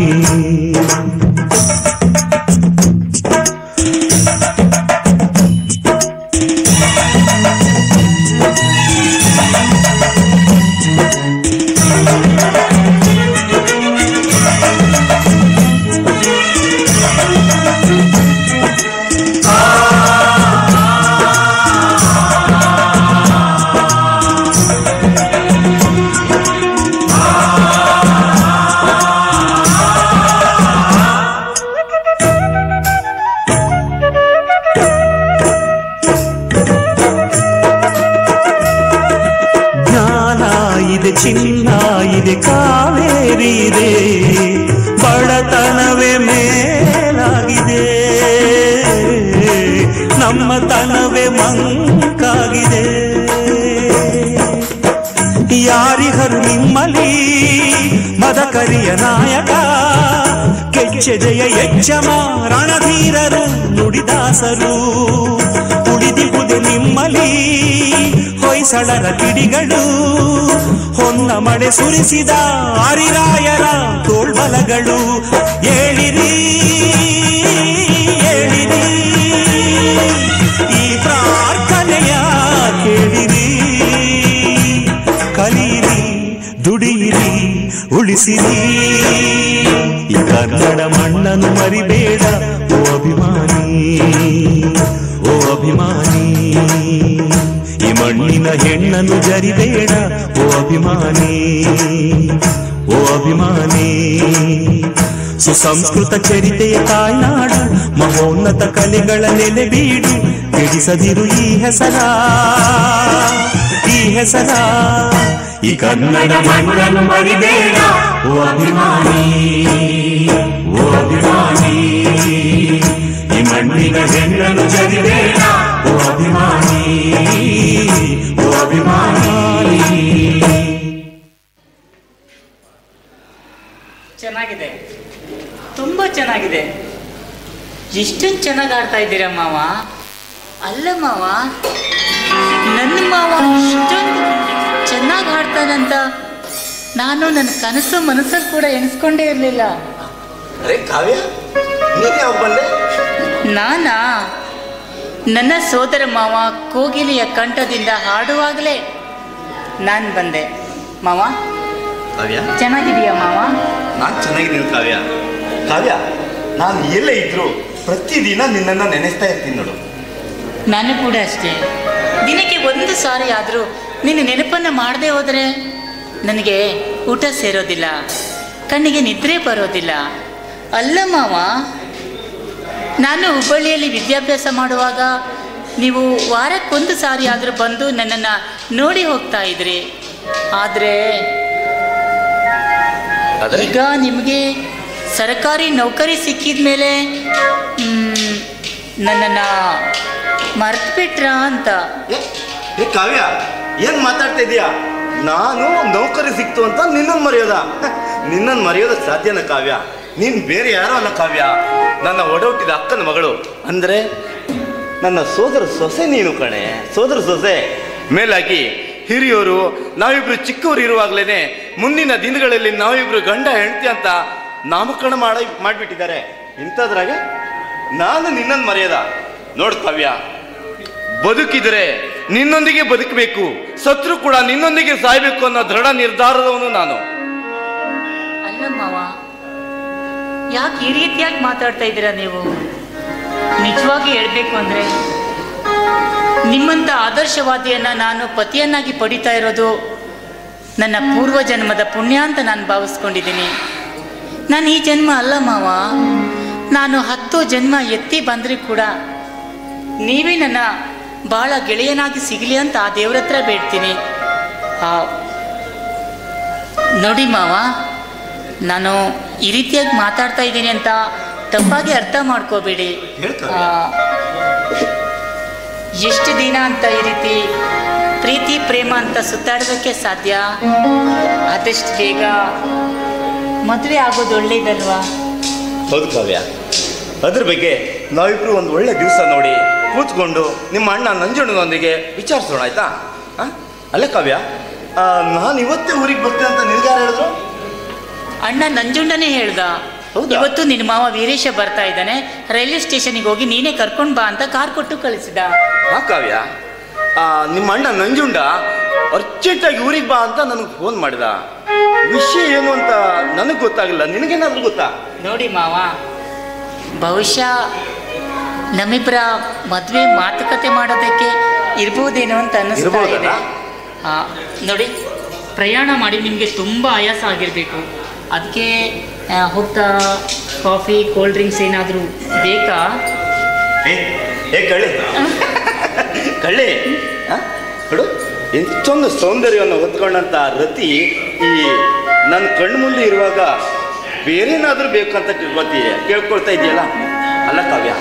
ಚಿನ್ನ ಇದೆ, ಕಾವೇರಿ ಇದೆ, ಬಡತನವೇ ಮೇಲಾಗಿದೆ, ನಮ್ಮತನವೇ ಮಂಕಾಗಿದೆ. ಯಾರಿಗರು ನಿಮ್ಮಲ್ಲಿ ಮದಕರಿಯ ನಾಯಕ, ಕೆಚ್ಚೆ ಜಯ ಯಜ್ಜಮ ರಣಧೀರರು ನುಡಿದಾಸರು. ಉಳಿದಿಹುದೆ ನಿಮ್ಮಲ್ಲಿ ಹೊಯ್ಸಳರ ಕಿಡಿಗಳು, ಹೊನ್ನ ಮಳೆ ಸುರಿಸಿದ ಹರಿರಾಯರ ತೋಳ್ಬಲಗಳು. ಏಳಿರಿ, ಏಳಿರಿ, ಈ ಪ್ರಾರ್ಥನೆಯ ಕೇಳಿರಿ. ಕಲಿಯಿರಿ, ದುಡಿಯಿರಿ, ಉಳಿಸಿರಿ. ಈ ಕನ್ನಡ ಮಣ್ಣನ್ನು ಮರಿಬೇಡ ಓ ಅಭಿಮಾನಿ, ಓ ಅಭಿಮಾನಿ. ಈ ಮಣ್ಣಿನ ಹೆಣ್ಣನ್ನು ಜರಿಬೇಡ ಓ ಅಭಿಮಾನಿ, ಓ ಅಭಿಮಾನಿ. ಸುಸಂಸ್ಕೃತ ಚರಿತೆಯ ತಾಯ್ನಾಡು, ಮಹೋನ್ನತ ಕಲೆಗಳ ನೆಲೆ ಬೀಡು. ಕೆಡಿಸದಿರು ಈ ಹೆಸರ, ಈ ಹೆಸರ. ಈ ಕನ್ನಡ ಮಣ್ಣನ್ನು ಮರಿಬೇಡ ಓ ಅಭಿಮಾನಿ, ಓ ಅಭಿಮಾನಿ. ಈ ಮಣ್ಣಿನ ಹೆಣ್ಣನ್ನು ಜರಿಬೇಡ ಓ ಅಭಿಮಾನಿ, ಓ ಅಭಿಮಾನಿ. ಚೆನ್ನಾಗಿದೆ, ತುಂಬ ಚೆನ್ನಾಗಿದೆ. ಎಷ್ಟೊಂದು ಚೆನ್ನಾಗಿ ಆಡ್ತಾ ಇದ್ದೀರಾ ಮಾವ. ಅಲ್ಲ ಮಾವ, ನನ್ನ ಮಾವ ಇಷ್ಟೊಂದು ಚೆನ್ನಾಗಿ ಹಾಡ್ತಾನಂತ ನಾನು ನನ್ನ ಕನಸು ಮನಸ್ಸಲ್ಲಿ ಕೂಡ ಎಣಿಸ್ಕೊಂಡೇ ಇರಲಿಲ್ಲ. ನಾನಾ ನನ್ನ ಸೋದರ ಮಾವ ಕೋಗಿಲೆಯ ಕಂಠದಿಂದ ಹಾಡುವಾಗಲೇ ನಾನು ಬಂದೆ. ಮಾವ ಕಾವ್ಯ, ಚೆನ್ನಾಗಿದೀಯಾ ಮಾವ? ನಾನು ಚೆನ್ನಾಗಿದ್ದೀನಿ ಕಾವ್ಯ. ಕಾವ್ಯ, ನಾನು ಎಲ್ಲೇ ಇದ್ರು ಪ್ರತಿದಿನ ನಿನ್ನನ್ನು ನೆನೆಸ್ತಾ ಇರ್ತೀನಿ ನೋಡು. ನಾನು ಕೂಡ ಅಷ್ಟೇ. ದಿನಕ್ಕೆ ಒಂದು ಸಾರಿ ಆದರೂ ನಿನ್ನ ನೆನಪನ್ನು ಮಾಡದೆ ಹೋದರೆ ನನಗೆ ಊಟ ಸೇರೋದಿಲ್ಲ, ಕಣ್ಣಿಗೆ ನಿದ್ರೆ ಬರೋದಿಲ್ಲ. ಅಲ್ಲ ಮಾವ, ನಾನು ಹುಬ್ಬಳ್ಳಿಯಲ್ಲಿ ವಿದ್ಯಾಭ್ಯಾಸ ಮಾಡುವಾಗ ನೀವು ವಾರಕ್ಕೊಂದು ಸಾರಿ ಆದರೂ ಬಂದು ನನ್ನನ್ನು ನೋಡಿ ಹೋಗ್ತಾ ಇದ್ರಿ. ಆದರೆ ಈಗ ನಿಮಗೆ ಸರ್ಕಾರಿ ನೌಕರಿ ಸಿಕ್ಕಿದ ಮೇಲೆ ನನ್ನನ್ನು ಮರ್ತು ಬಿಟ್ರಾ ಅಂತ. ಏ ಕಾವ್ಯ, ಏನು ಮಾತಾಡ್ತಾ ಇದೀಯಾ? ನಾನು ನೌಕರಿ ಸಿಕ್ತು ಅಂತ ನಿನ್ನನ್ನು ಮರೆಯೋದಕ್ಕೆ ಸಾಧ್ಯನಾ ಕಾವ್ಯ? ನೀನು ಬೇರೆ ಯಾರೋ ಅಲ್ಲ ಕಾವ್ಯ, ನನ್ನ ಒಡಹುಟ್ಟಿದ ಅಕ್ಕನ ಮಗಳು. ಅಂದರೆ ನನ್ನ ಸೋದರ ಸೊಸೆ ನೀನು ಕಣೆ, ಸೋದರ ಸೊಸೆ. ಮೇಲಾಗಿ ಹಿರಿಯವರು ನಾವಿಬ್ರು ಚಿಕ್ಕವರು ಇರುವಾಗಲೇ ಮುಂದಿನ ದಿನಗಳಲ್ಲಿ ನಾವಿಬ್ರು ಗಂಡ ಹೆಂಡತಿ ಅಂತ ನಾಮಕರಣ ಮಾಡಿಬಿಟ್ಟಿದ್ದಾರೆ. ಇಂಥದ್ರಾಗೆ ನಾನು ನಿನ್ನನ್ನು ಮರೆಯದ? ನೋಡು ಕಾವ್ಯ, ಬದುಕಿದರೆ ನಿನ್ನೊಂದಿಗೆ ಬದುಕಬೇಕು, ಸತ್ರು ಕೂಡ ನಿನ್ನೊಂದಿಗೆ ಸಾಯ್ಬೇಕು ಅನ್ನೋ ದೃಢ ನಿರ್ಧಾರದವನು ನಾನು. ಅಲ್ಲ ಮಾವ, ಯಾಕೆ ಈ ರೀತಿಯಾಗಿ ಮಾತಾಡ್ತಾ ಇದ್ದೀರಾ ನೀವು? ನಿಜವಾಗಿ ಹೇಳ್ಬೇಕು ಅಂದರೆ ನಿಮ್ಮಂಥ ಆದರ್ಶವಾದಿಯನ್ನು ನಾನು ಪತಿಯನ್ನಾಗಿ ಪಡಿತಾ ಇರೋದು ನನ್ನ ಪೂರ್ವ ಜನ್ಮದ ಪುಣ್ಯ ಅಂತ ನಾನು ಭಾವಿಸ್ಕೊಂಡಿದ್ದೀನಿ. ನಾನು ಈ ಜನ್ಮ ಅಲ್ಲ ಮಾವ, ನಾನು 10 ಜನ್ಮ ಎತ್ತಿ ಬಂದರೂ ಕೂಡ ನೀವೇ ನನ್ನ ಭಾಳ ಗೆಳೆಯನಾಗಿ ಸಿಗಲಿ ಅಂತ ಆ ದೇವ್ರ ಹತ್ರ ಬೇಡ್ತೀನಿ. ನೋಡಿ ಮಾವ, ನಾನು ಈ ರೀತಿಯಾಗಿ ಮಾತಾಡ್ತಾ ಇದ್ದೀನಿ ಅಂತ ತಪ್ಪಾಗಿ ಅರ್ಥ ಮಾಡ್ಕೋಬೇಡಿ. ಎಷ್ಟು ದಿನ ಅಂತ ಈ ರೀತಿ ಪ್ರೀತಿ ಪ್ರೇಮ ಅಂತ ಸುತ್ತಾಡೋದಕ್ಕೆ ಸಾಧ್ಯ? ಆದಷ್ಟು ಬೇಗ ಮದುವೆ ಆಗೋದು ಒಳ್ಳೇದಲ್ವಾ? ಹೌದು ಕಾವ್ಯ, ಅದ್ರ ಬಗ್ಗೆ ನಾವಿಬ್ರು ಒಂದು ಒಳ್ಳೆ ದಿವಸ ನೋಡಿ ಕೂತ್ಕೊಂಡು ನಿಮ್ಮ ಅಣ್ಣ ನಂಜಣ್ಣನೊಂದಿಗೆ ವಿಚಾರಿಸೋಣ, ಆಯ್ತಾ? ಅಲ್ಲ ಕಾವ್ಯ, ನಾನು ಇವತ್ತೇ ಊರಿಗೆ ಬರ್ತೇನೆ ಅಂತ ನಿನ್ಗೆ ಯಾರು ಹೇಳಿದ್ರು? ಅಣ್ಣ ನಂಜುಂಡನೇ ಹೇಳ್ದ. ಇವತ್ತು ನಿನ್ನ ಮಾವ ವೀರೇಶ ಬರ್ತಾ ಇದ್ದಾನೆ, ರೈಲ್ವೆ ಸ್ಟೇಷನ್ಗೆ ಹೋಗಿ ನೀನೇ ಕರ್ಕೊಂಡು ಬಾ ಅಂತ ಕಾರ್ ಕೊಟ್ಟು ಕಳಿಸಿದ. ಹಾ ಕಾವ್ಯ, ನಿಮ್ಮ ಅಣ್ಣ ನಂಜುಂಡ ಅರ್ಜೆಂಟಾಗಿ ಊರಿಗೆ ಬಾ ಅಂತ ನನಗೆ ಫೋನ್ ಮಾಡಿದ. ವಿಷಯ ಏನು ಅಂತ ನನಗೆ ಗೊತ್ತಾಗಲ್ಲ, ನಿನಗೇನಾದ್ರೂ ಗೊತ್ತಾ? ನೋಡಿ ಮಾವ, ಬಹುಶಃ ನಮ್ಮಿಬ್ಬರ ಮದುವೆ ಮಾತುಕತೆ ಮಾಡೋದಕ್ಕೆ ಇರ್ಬೋದೇನೋ ಅಂತ ಅನ್ನಿಸ್ತಾ ಇದೆ. ನೋಡಿ, ಪ್ರಯಾಣ ಮಾಡಿ ನಿಮಗೆ ತುಂಬ ಆಯಾಸ ಆಗಿರಬೇಕು. ಅದಕ್ಕೆ ಹೋಗ್ತಾ ಕಾಫಿ ಕೋಲ್ಡ್ ಡ್ರಿಂಕ್ಸ್ ಏನಾದರೂ ಬೇಕಾ? ಕಳ್ಳಿ ಕಳ್ಳಿ ನೋಡು, ಎಷ್ಟೊಂದು ಸೌಂದರ್ಯವನ್ನು ಹೊತ್ಕೊಂಡಂಥ ರತಿ ಈ ನನ್ನ ಕಣ್ಣು ಮುಂದೆ ಇರುವಾಗ ಬೇರೇನಾದರೂ ಬೇಕು ಅಂತ ಕೇಳ್ಕೊಳ್ತಾ ಇದೆಯಲ್ಲ. ಅಲ್ಲ ಕಾವ್ಯ,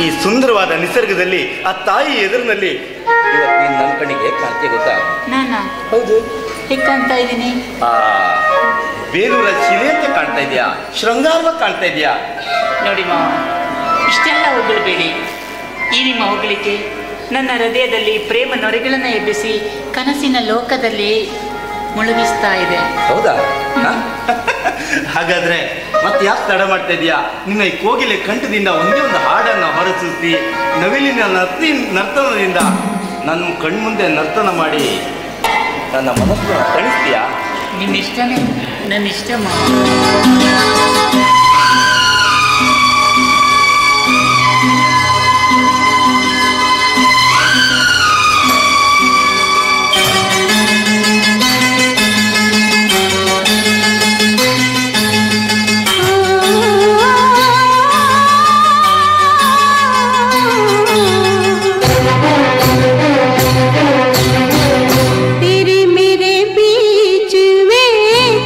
ಈ ಸುಂದರವಾದ ನಿಸರ್ಗದಲ್ಲಿ ಆ ತಾಯಿ ಎದುರಿನಲ್ಲಿ ಇವತ್ತು ನೀನು ನನ್ನ ಕಣ್ಣಿಗೆ ಕಾಣ್ತೀಯ ಗೊತ್ತಾ? ನಾನಾ? ಹೌದು. ಹೇಗೆ ಕಾಣ್ತಾ ಇದ್ದೀನಿ? ಬೇಲೂರ ಶಿಲೆ ಅಂತ ಕಾಣ್ತಾ ಇದೆಯಾ? ಶೃಂಗಾರವಾಗಿ ಕಾಣ್ತಾ ಇದೆಯಾ? ನೋಡಿ ಮಾವ, ಇಷ್ಟೆಲ್ಲ ಹೊಗಳಬೇಡಿ. ಈ ನಿಮ್ಮ ಹೊಗಳಿಕೆ ನನ್ನ ಹೃದಯದಲ್ಲಿ ಪ್ರೇಮ ನೊರೆಗಳನ್ನು ಎಬ್ಬಿಸಿ ಕನಸಿನ ಲೋಕದಲ್ಲಿ ಮುಳುಗಿಸ್ತಾ ಇದೆ. ಹೌದಾ? ಹಾಗಾದ್ರೆ ಮತ್ತೆ ಯಾಕೆ ತಡ ಮಾಡ್ತಾ ಇದೀಯಾ? ನಿನ್ನ ಈ ಕೋಗಿಲೆ ಕಂಠದಿಂದ ಒಂದೇ ಒಂದು ಹಾಡನ್ನು ಹೊರಸೂಸಿ ನವಿಲಿನ ನರ್ತನದಿಂದ ನನ್ನ ಕಣ್ಮುಂದೆ ನರ್ತನ ಮಾಡಿ ನನ್ನ ಮನಸ್ಸನ್ನು ತಣಿಸ್ತೀಯಾ? ನಿನ್ನ ಇಷ್ಟನೇ, ನನ್ನ ಇಷ್ಟ ಮಾವ.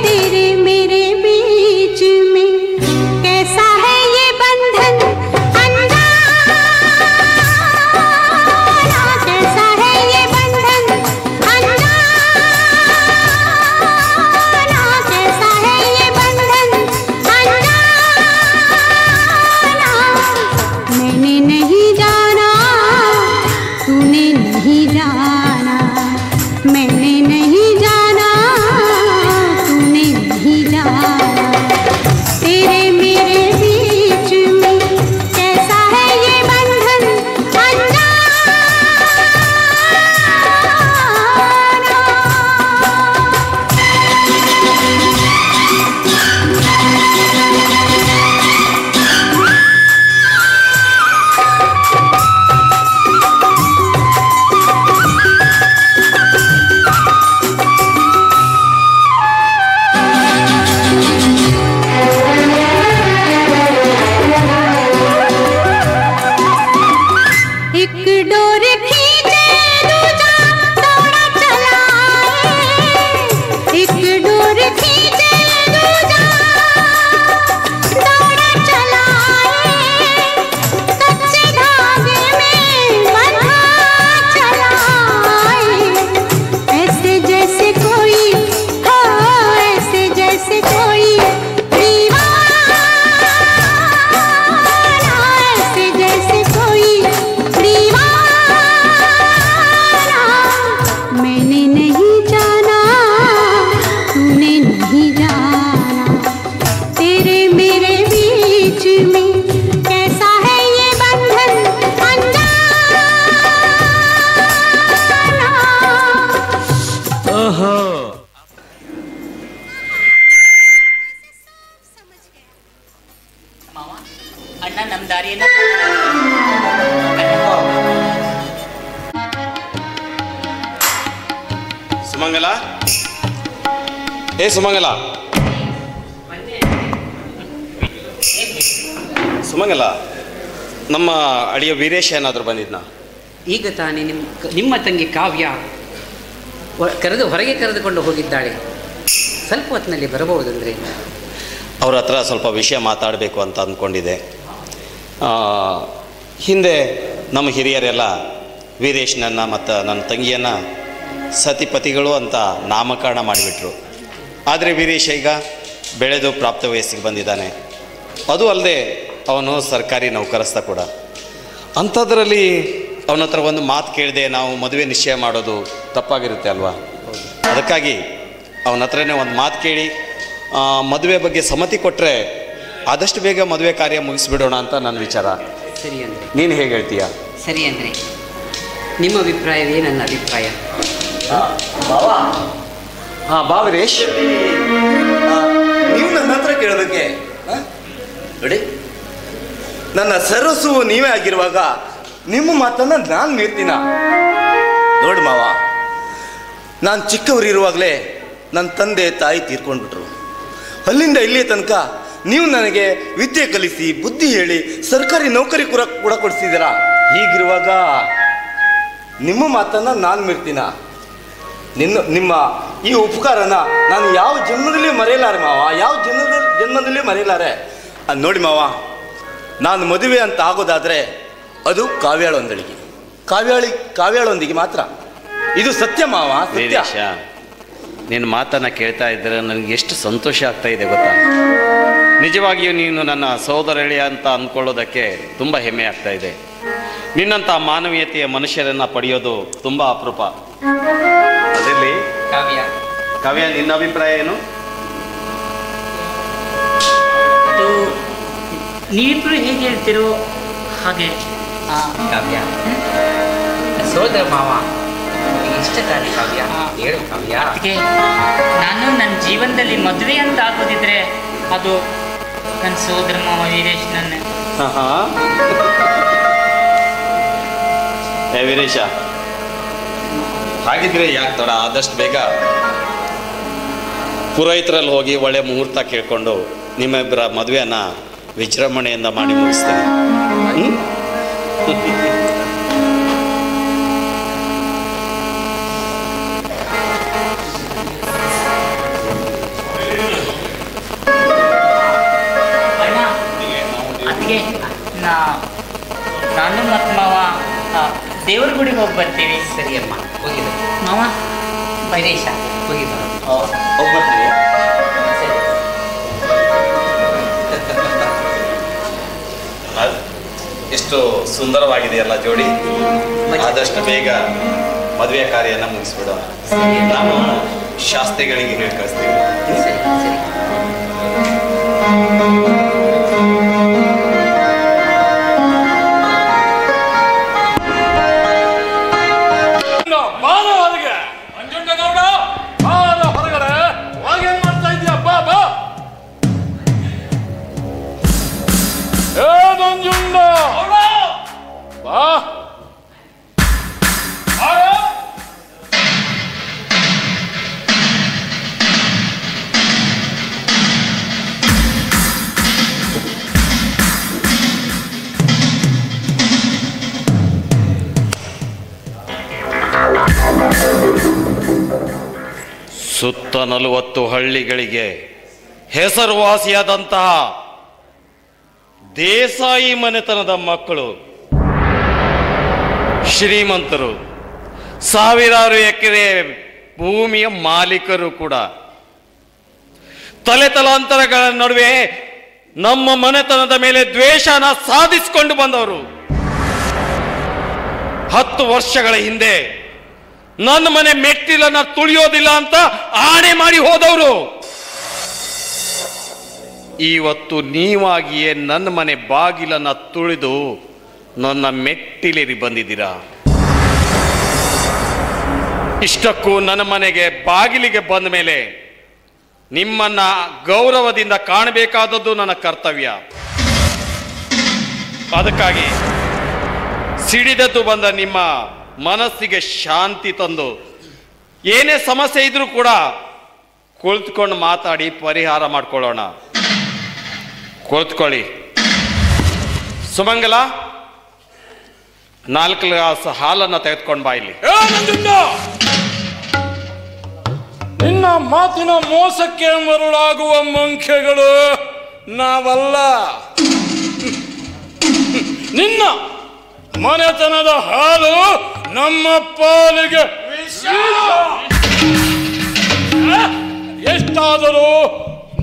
तेरे मेरे बीच में ಸುಮಂಗಲ, ಏ ಸುಮಂಗಲ, ಸುಮಂಗಲ, ನಮ್ಮ ಅಳಿಯ ವೀರೇಶ ಏನಾದರೂ ಬಂದಿದ್ನಾ? ಈಗ ತಾನೇ ನಿಮ್ಮ ತಂಗಿ ಕಾವ್ಯ ಹೊರಗೆ ಕರೆದುಕೊಂಡು ಹೋಗಿದ್ದಾಳೆ. ಸ್ವಲ್ಪ ಹೊತ್ತಿನಲ್ಲಿ ಬರಬಹುದಂದ್ರೆ ಅವ್ರ ಹತ್ರ ಸ್ವಲ್ಪ ವಿಷಯ ಮಾತಾಡಬೇಕು ಅಂತ ಅಂದ್ಕೊಂಡಿದ್ದೆ. ಹಿಂದೆ ನಮ್ಮ ಹಿರಿಯರೆಲ್ಲ ವೀರೇಶ್ನನ್ನು ಮತ್ತು ನನ್ನ ತಂಗಿಯನ್ನು ಸತಿಪತಿಗಳು ಅಂತ ನಾಮಕರಣ ಮಾಡಿಬಿಟ್ರು. ಆದರೆ ವೀರೇಶ ಈಗ ಬೆಳೆದು ಪ್ರಾಪ್ತ ವಯಸ್ಸಿಗೆ ಬಂದಿದ್ದಾನೆ. ಅದು ಅಲ್ಲದೆ ಅವನು ಸರ್ಕಾರಿ ನೌಕರಸ್ಥ ಕೂಡ. ಅಂಥದ್ರಲ್ಲಿ ಅವನ ಹತ್ರ ಒಂದು ಮಾತು ಕೇಳಿದೆ, ನಾವು ಮದುವೆ ನಿಶ್ಚಯ ಮಾಡೋದು ತಪ್ಪಾಗಿರುತ್ತೆ ಅಲ್ವಾ? ಅದಕ್ಕಾಗಿ ಅವನ ಹತ್ರನೇ ಒಂದು ಮಾತು ಕೇಳಿ ಮದುವೆ ಬಗ್ಗೆ ಸಮ್ಮತಿ ಕೊಟ್ಟರೆ ಆದಷ್ಟು ಬೇಗ ಮದುವೆ ಕಾರ್ಯ ಮುಗಿಸ್ಬಿಡೋಣ ಅಂತ ನನ್ನ ವಿಚಾರ. ಸರಿ ಅಂದರೆ ನೀನು ಹೇಗೆ ಹೇಳ್ತೀಯ? ಸರಿ ಅಂದರೆ ನಿಮ್ಮ ಅಭಿಪ್ರಾಯವೇ ನನ್ನ ಅಭಿಪ್ರಾಯ. ಹಾಂ, ಬಾ ವೀರೇಶ್, ನೀವು ನನ್ನ ಹತ್ರ ಕೇಳೋದಕ್ಕೆ ನೋಡಿ, ನನ್ನ ಸರ್ವಸ್ವವು ನೀವೇ ಆಗಿರುವಾಗ ನಿಮ್ಮ ಮಾತನ್ನ ನಾನು ಮೀರ್ತೀನ? ನೋಡಿ ಮಾವ, ನಾನು ಚಿಕ್ಕವರಿರುವಾಗಲೇ ನನ್ನ ತಂದೆ ತಾಯಿ ತೀರ್ಕೊಂಡ್ಬಿಟ್ರು. ಅಲ್ಲಿಂದ ಇಲ್ಲಿಯ ತನಕ ನೀವು ನನಗೆ ವಿದ್ಯೆ ಕಲಿಸಿ ಬುದ್ಧಿ ಹೇಳಿ ಸರ್ಕಾರಿ ನೌಕರಿ ಕೂಡ ಕೊಡಿಸಿದ್ದೀರಾ. ಹೀಗಿರುವಾಗ ನಿಮ್ಮ ಮಾತನ್ನ ನಾನು ಮೀರ್ತೀನ? ನಿಮ್ಮ ಈ ಉಪಕಾರನ ನಾನು ಯಾವ ಜನ್ಮದಲ್ಲಿ ಮರೆಯಲಾರೆ ಮಾವ, ಯಾವ ಜನ್ಮದಲ್ಲಿ ಮರೆಯಲಾರೆ. ಅದು ನೋಡಿ ಮಾವ, ನಾನು ಮದುವೆ ಅಂತ ಆಗೋದಾದರೆ ಅದು ಕಾವ್ಯಾಳೊಂದಿಗೆ ಮಾತ್ರ. ಇದು ಸತ್ಯ ಮಾವ, ಸತ್ಯ. ನಿನ್ನ ಮಾತನ್ನು ಕೇಳ್ತಾ ಇದ್ದರೆ ನನಗೆ ಎಷ್ಟು ಸಂತೋಷ ಆಗ್ತಾ ಇದೆ ಗೊತ್ತಾ? ನಿಜವಾಗಿಯೂ ನೀನು ನನ್ನ ಸೋದರಳಿ ಅಂತ ಅಂದ್ಕೊಳ್ಳೋದಕ್ಕೆ ತುಂಬ ಹೆಮ್ಮೆ ಆಗ್ತಾ ಇದೆ. ನಿನ್ನಂಥ ಮಾನವೀಯತೆಯ ಮನುಷ್ಯರನ್ನು ಪಡೆಯೋದು ತುಂಬ ಅಪರೂಪ. ಅದರಲ್ಲಿ ಕಾವ್ಯ, ನಿನ್ನ ಅಭಿಪ್ರಾಯ ಏನು? ಅದು ನೀವಿಬ್ರು ಹೇಗೆ ಹೇಳ್ತಿರೋ ಹಾಗೆ. ಕಾವ್ಯ, ಸೋದರ ಮಾವ ಇಷ್ಟ ತಾನೆ ಕಾವ್ಯ, ಹೇಳು ಕಾವ್ಯ. ಅದಕ್ಕೆ ನಾನು ನನ್ನ ಜೀವನದಲ್ಲಿ ಮದುವೆ ಅಂತ ಆಗೋದಿದ್ರೆ ಅದು ನನ್ನ ಸೋದರ ಮಾವ ವೀರೇಶ್. ಏ ವೀರೇಶ, ಹಾಗಿದ್ರೆ ಯಾಕೆ ತಡ? ಆದಷ್ಟು ಬೇಗ ಪುರೋಹಿತರಲ್ಲಿ ಹೋಗಿ ಒಳ್ಳೆ ಮುಹೂರ್ತ ಕೇಳ್ಕೊಂಡು ನಿಮ್ಮಿಬ್ಬರ ಮದುವೆಯನ್ನು ವಿಜೃಂಭಣೆಯಿಂದ ಮಾಡಿ ಮುಗಿಸ್ತೇನೆ. ಅದಕ್ಕೆ ನಾನು ಮತ್ತು ಮಾವ ದೇವ್ರ ಗುಡಿಗೆ ಹೋಗಿ ಬರ್ತೀವಿ. ಸರಿ ಅಮ್ಮ, ಹೋಗಿದ್ದು ಮಾವ ವೀರೇಶ, ಹೋಗಿದ್ದು ಹೋಗ್ಬರ್ತೀವಿ. ಎಷ್ಟು ಸುಂದರವಾಗಿದೆಯಲ್ಲ ಜೋಡಿ. ಆದಷ್ಟು ಬೇಗ ಮದುವೆ ಕಾರ್ಯನ ಮುಗಿಸ್ಬಿಡೋಣ. ನಾವು ಶಾಸ್ತ್ರಿಗಳಿಗೆ ಹೇಳಿ ಕಳಿಸ್ತೀವಿ. ಸರಿ ಸರಿ. ನಂಜುಂಡಗೌಡ, ಹೊರಗಡೆ ಹಾಗೇನ್ ಮಾಡ್ತಾ ಇದೀಯ? ಬಾ ಬಾ. ಏ ನಂಜುಂಡ, ಬಾ. ಸುತ್ತ 40 ಹಳ್ಳಿಗಳಿಗೆ ಹೆಸರುವಾಸಿಯಾದಂತಹ ದೇಸಾಯಿ ಮನೆತನದ ಮಕ್ಕಳು, ಶ್ರೀಮಂತರು, ಸಾವಿರಾರು ಎಕರೆ ಭೂಮಿಯ ಮಾಲೀಕರು ಕೂಡ ತಲೆತಲಾಂತರಗಳ ನಡುವೆ ನಮ್ಮ ಮನೆತನದ ಮೇಲೆ ದ್ವೇಷನ ಸಾಧಿಸಿಕೊಂಡು ಬಂದವರು. 10 ವರ್ಷಗಳ ಹಿಂದೆ ನನ್ನ ಮನೆ ಮೆಟ್ಟಿಲನ್ನ ತುಳಿಯೋದಿಲ್ಲ ಅಂತ ಆಣೆ ಮಾಡಿ ಹೋದವರು ಇವತ್ತು ನೀವಾಗಿಯೇ ನನ್ನ ಮನೆ ಬಾಗಿಲನ್ನ ತುಳಿದು ನನ್ನ ಮೆಟ್ಟಿಲೇರಿ ಬಂದಿದ್ದೀರಾ. ಇಷ್ಟಕ್ಕೂ ನನ್ನ ಮನೆಗೆ ಬಾಗಿಲಿಗೆ ಬಂದ ಮೇಲೆ ನಿಮ್ಮನ್ನ ಗೌರವದಿಂದ ಕಾಣಬೇಕಾದದ್ದು ನನ್ನ ಕರ್ತವ್ಯ. ಅದಕ್ಕಾಗಿ ಸಿಡಿದದ್ದು ಬಂದ ನಿಮ್ಮ ಮನಸ್ಸಿಗೆ ಶಾಂತಿ ತಂದು ಏನೇ ಸಮಸ್ಯೆ ಇದ್ರೂ ಕೂಡ ಕುಳಿತುಕೊಂಡು ಮಾತಾಡಿ ಪರಿಹಾರ ಮಾಡ್ಕೊಳ್ಳೋಣ. ಕುಳಿತುಕೊಳ್ಳಿ. ಸುಮಂಗಲ, 4 ಗ್ಲಾಸ್ ಹಾಲನ್ನು ತೆಗೆದುಕೊಂಡು ಬಾ ಇಲ್ಲಿ. ನಿನ್ನ ಮಾತಿನ ಮೋಸಕ್ಕೆ ಮರುಳಾಗುವ ಮಂಖ್ಯಗಳು ನಾವಲ್ಲ. ನಿನ್ನ ಮನೆತನದ ಹಾಲು ನಮ್ಮ ಪಾಲಿಗೆ ಎಷ್ಟಾದರೂ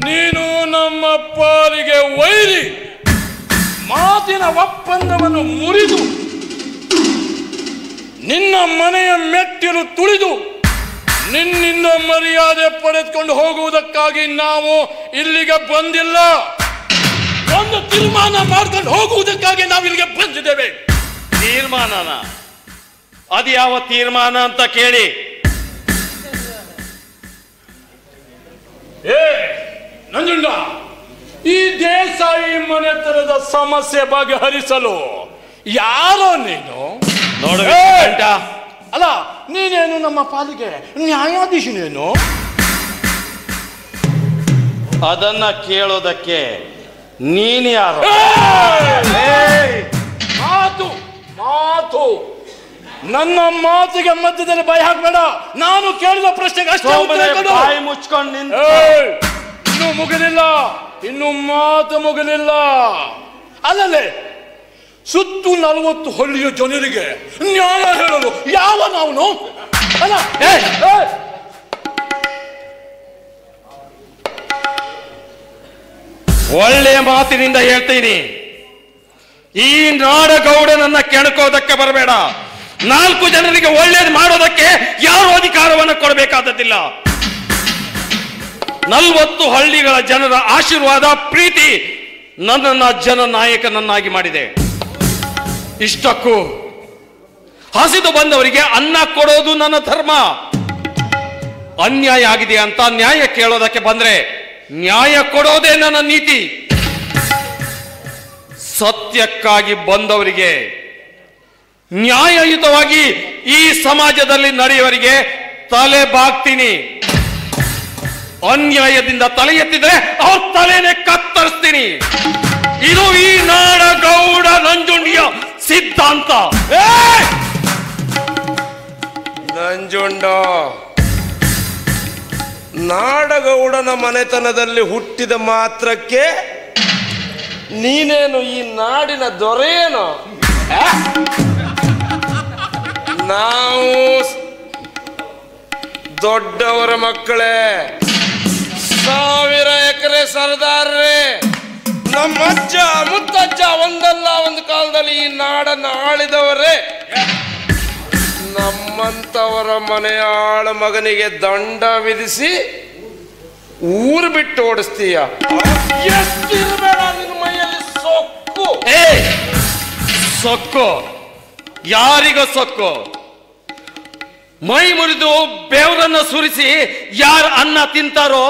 ನೀನು ನಮ್ಮ ಪಾಲಿಗೆ ವೈರಿ. ಮಾತಿನ ಒಪ್ಪಂದವನ್ನು ಮುರಿದು ನಿನ್ನ ಮನೆಯ ಮೆಟ್ಟಿಲು ತುಳಿದು ನಿನ್ನಿಂದ ಮರ್ಯಾದೆ ಪಡೆದುಕೊಂಡು ಹೋಗುವುದಕ್ಕಾಗಿ ನಾವು ಇಲ್ಲಿಗೆ ಬಂದಿಲ್ಲ. ಒಂದು ತೀರ್ಮಾನ ಮಾಡ್ಕೊಂಡು ಹೋಗುವುದಕ್ಕಾಗಿ ನಾವು ಇಲ್ಲಿಗೆ ಬಂದಿದ್ದೇವೆ. ತೀರ್ಮಾನನ? ಅದು ಯಾವ ತೀರ್ಮಾನ ಅಂತ ಕೇಳಿ. ನಂಜುಂಡ, ಈ ದೇಸಾಯಿ ಮನೆತನದ ಸಮಸ್ಯೆ ಬಗೆಹರಿಸಲು ಯಾರೋ ನೀನು? ನೋಡ, ಅಲ್ಲ, ನೀನೇನು ನಮ್ಮ ಪಾಲಿಗೆ ನ್ಯಾಯಾಧೀಶನೇನು? ಅದನ್ನ ಕೇಳೋದಕ್ಕೆ ನೀನು ಯಾರು? ಮಾತು ಮಾತು ನನ್ನ ಮಾತಿಗೆ ಮಧ್ಯದಲ್ಲಿ ಭಯ ಹಾಕಬೇಡ. ನಾನು ಕೇಳಿದ ಪ್ರಶ್ನೆಗೆ ಅಷ್ಟೇ ಉತ್ತರ ಕೊಡು. ಬಾಯಿ ಮುಚ್ಕೊಂಡು ನಿಂತು. ಇನ್ನೂ ಮುಗಿಲಿಲ್ಲ, ಇನ್ನು ಮಾತು ಮುಗಿಲಿಲ್ಲ. ಅಲ್ಲಲ್ಲೇ ಸುತ್ತು 40 ಹಳ್ಳಿಯ ಜನರಿಗೆ ನ್ಯಾಯ ಹೇಳಲು ಯಾವ ನಾವು? ಅಲ್ಲ, ಒಳ್ಳೆಯ ಮಾತಿನಿಂದ ಹೇಳ್ತೀನಿ, ಈ ನಾಡಗೌಡನನ್ನ ಕೆಣಕೋದಕ್ಕೆ ಬರಬೇಡ. 4 ಜನರಿಗೆ ಒಳ್ಳೇದು ಮಾಡೋದಕ್ಕೆ ಯಾರು ಅಧಿಕಾರವನ್ನು ಕೊಡಬೇಕಾದದ್ದಿಲ್ಲ. 40 ಹಳ್ಳಿಗಳ ಜನರ ಆಶೀರ್ವಾದ, ಪ್ರೀತಿ ನನ್ನನ್ನ ಜನನಾಯಕನನ್ನಾಗಿ ಮಾಡಿದೆ. ಇಷ್ಟಕ್ಕೂ ಹಸಿದು ಬಂದವರಿಗೆ ಅನ್ನ ಕೊಡೋದು ನನ್ನ ಧರ್ಮ. ಅನ್ಯಾಯ ಆಗಿದೆ ಅಂತ ನ್ಯಾಯ ಕೇಳೋದಕ್ಕೆ ಬಂದ್ರೆ ನ್ಯಾಯ ಕೊಡೋದೇ ನನ್ನ ನೀತಿ. ಸತ್ಯಕ್ಕಾಗಿ ಬಂದವರಿಗೆ, ನ್ಯಾಯಯುತವಾಗಿ ಈ ಸಮಾಜದಲ್ಲಿ ನಡೆಯುವವರಿಗೆ ತಲೆ ಬಾಗ್ತೀನಿ. ಅನ್ಯಾಯದಿಂದ ತಲೆ ಎತ್ತಿದ್ರೆ ಅವ್ರ ತಲೆನೇ ಕತ್ತರಿಸ್ತೀನಿ. ಇದು ಈ ನಾಡಗೌಡ ನಂಜುಂಡಿಯ ಸಿದ್ಧಾಂತ. ನಂಜುಂಡ, ನಾಡಗೌಡನ ಮನೆತನದಲ್ಲಿ ಹುಟ್ಟಿದ ಮಾತ್ರಕ್ಕೆ ನೀನೇನು ಈ ನಾಡಿನ ದೊರೆಯೇನು? ನಾವು ದೊಡ್ಡವರ ಮಕ್ಕಳೇ, 1000 ಎಕರೆ ಸರ್ದಾರ್ರೆ. ನಮ್ಮ ಅಜ್ಜ ಮುತ್ತಜ್ಜ ಒಂದಲ್ಲ ಒಂದು ಕಾಲದಲ್ಲಿ ಈ ನಾಡನ್ನು ಆಳಿದವರೇ. ನಮ್ಮಂತವರ ಮನೆಯ ಆಳ ಮಗನಿಗೆ ದಂಡ ವಿಧಿಸಿ ಊರು ಬಿಟ್ಟು ಓಡಿಸ್ತೀಯ? ಎಷ್ಟಿರಬೇಡ ನಿನ್ನ ಮೈಯಲ್ಲಿ ಸೊಕ್ಕು. ಸೊಕ್ಕು ಯಾರಿಗ ಸೊಕ್ಕು? ಮೈ ಮುರಿದು ಬೆವರನ್ನ ಸುರಿಸಿ ಯಾರು ಅನ್ನ ತಿಂತಾರೋ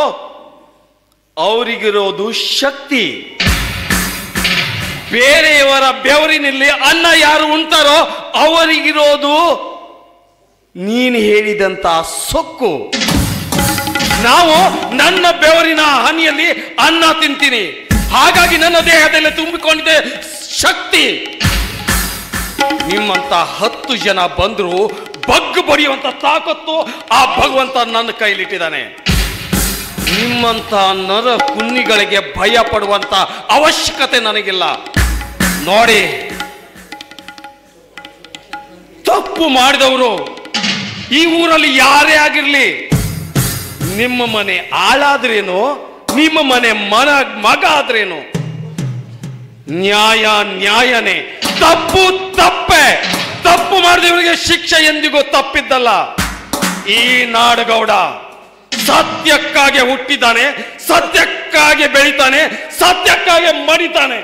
ಅವರಿಗಿರೋದು ಶಕ್ತಿ. ಬೇರೆಯವರ ಬೆವರಿನಲ್ಲಿ ಅನ್ನ ಯಾರು ಉಣ್ತಾರೋ ಅವರಿಗಿರೋದು ನೀನು ಹೇಳಿದಂತ ಸೊಕ್ಕು. ನಾವು ನನ್ನ ಬೆವರಿನ ಹನಿಯಲ್ಲಿ ಅನ್ನ ತಿಂತೀನಿ, ಹಾಗಾಗಿ ನನ್ನ ದೇಹದಲ್ಲಿ ತುಂಬಿಕೊಂಡಿದೆ ಶಕ್ತಿ. ನಿಮ್ಮಂತ 10 ಜನ ಬಂದ್ರು ಬಗ್ಗು ಬಡಿಯುವಂತ ತಾಕತ್ತು ಆ ಭಗವಂತ ನನ್ನ ಕೈಲಿಟ್ಟಿದ್ದಾನೆ. ನಿಮ್ಮಂತ ನರ ಕುನ್ನಿಗಳಿಗೆ ಭಯ ಪಡುವಂತ ಅವಶ್ಯಕತೆ ನನಗಿಲ್ಲ. ನೋಡಿ, ತಪ್ಪು ಮಾಡಿದವರು ಈ ಊರಲ್ಲಿ ಯಾರೇ ಆಗಿರ್ಲಿ, ನಿಮ್ಮ ಮನೆ ಆಳಾದ್ರೇನು, ನಿಮ್ಮ ಮನೆ ಮಗ ಆದ್ರೇನು, ನ್ಯಾಯ ನ್ಯಾಯನೇ, ತಪ್ಪು ತಪ್ಪೆ. ತಪ್ಪು ಮಾಡಿದವರಿಗೆ ಶಿಕ್ಷೆ ಎಂದಿಗೂ ತಪ್ಪಿದ್ದಲ್ಲ. ಈ ನಾಡಗೌಡ ಸತ್ಯಕ್ಕಾಗಿ ಹುಟ್ಟಿದ್ದಾನೆ, ಸತ್ಯಕ್ಕಾಗಿ ಬೆಳಿತಾನೆ, ಸತ್ಯಕ್ಕಾಗಿ ಮಡಿತಾನೆ.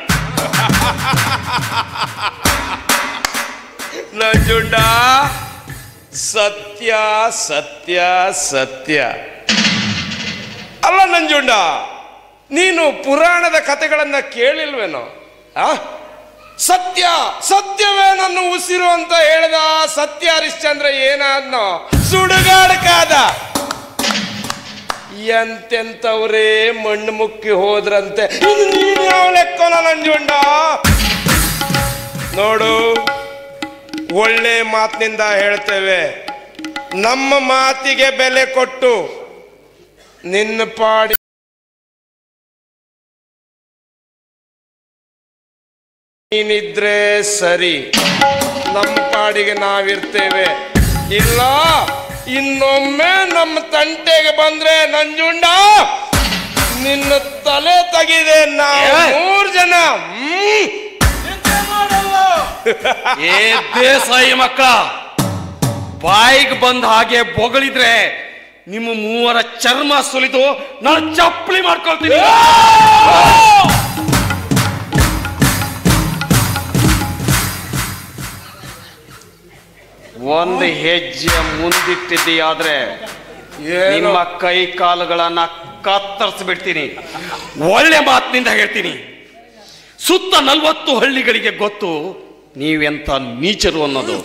ನಂಜುಂಡ, ಸತ್ಯ ಸತ್ಯ ಸತ್ಯ. ಅಲ್ಲ ನಂಜುಂಡ, ನೀನು ಪುರಾಣದ ಕಥೆಗಳನ್ನ ಕೇಳಿಲ್ವೇನೋ? ಸತ್ಯ ಸತ್ಯವೇ ನನ್ನ ಉಸಿರು ಅಂತ ಹೇಳ್ದ ಸತ್ಯ ಹರಿಶ್ಚಂದ್ರ ಏನಾದ್ನೋ ಸುಡುಗಾಡಕಾದ. ಎಂತೆಂತವ್ರೇ ಮಣ್ಣು ಮುಕ್ಕಿ ಹೋದ್ರಂತೆ. ನೀನು ಯಾವ ಲೆಕ್ಕನ ನಂಜುಂಡ? ನೋಡು, ಒಳ್ಳೆ ಮಾತಿನಿಂದ ಹೇಳ್ತೇವೆ, ನಮ್ಮ ಮಾತಿಗೆ ಬೆಲೆ ಕೊಟ್ಟು ನಿನ್ನ ಪಾಡಿ ನೀನಿದ್ರೆ ಸರಿ, ನಮ್ಮ ಪಾಡಿಗೆ ನಾವಿರ್ತೇವೆ. ಇಲ್ಲ ಇನ್ನೊಮ್ಮೆ ನಮ್ಮ ತಂಟೆಗೆ ಬಂದ್ರೆ ನಂಜುಂಡ ನಿನ್ನ ತಲೆ ತೆಗಿದೆ. ನಾವು 3 ಜನ. ಏ ದೇಸಾಯಿ ಮಕ್ಕಳ, ಬಾಯಿಗೆ ಬಂದ ಹಾಗೆ ಬೊಗಳಿದ್ರೆ ನಿಮ್ಮ 3 ಚರ್ಮ ಸುಲಿದು ನಾನು ಚಪ್ಪಲಿ ಮಾಡ್ಕೊಳ್ತೀನಿ. ಒಂದು ಹೆಜ್ಜೆ ಮುಂದಿಟ್ಟಿದ್ದೀಯಾದ್ರೆ ನಿಮ್ಮ ಕೈ ಕಾಲುಗಳನ್ನ ಕತ್ತರಿಸ್ಬಿಡ್ತೀನಿ. ಒಳ್ಳೆ ಮಾತಿನಿಂದ ಹೇಳ್ತೀನಿ. ಸುತ್ತ 40 ಹಳ್ಳಿಗಳಿಗೆ ಗೊತ್ತು ನೀವೆಂತ ನೀಚರು ಅನ್ನೋದು.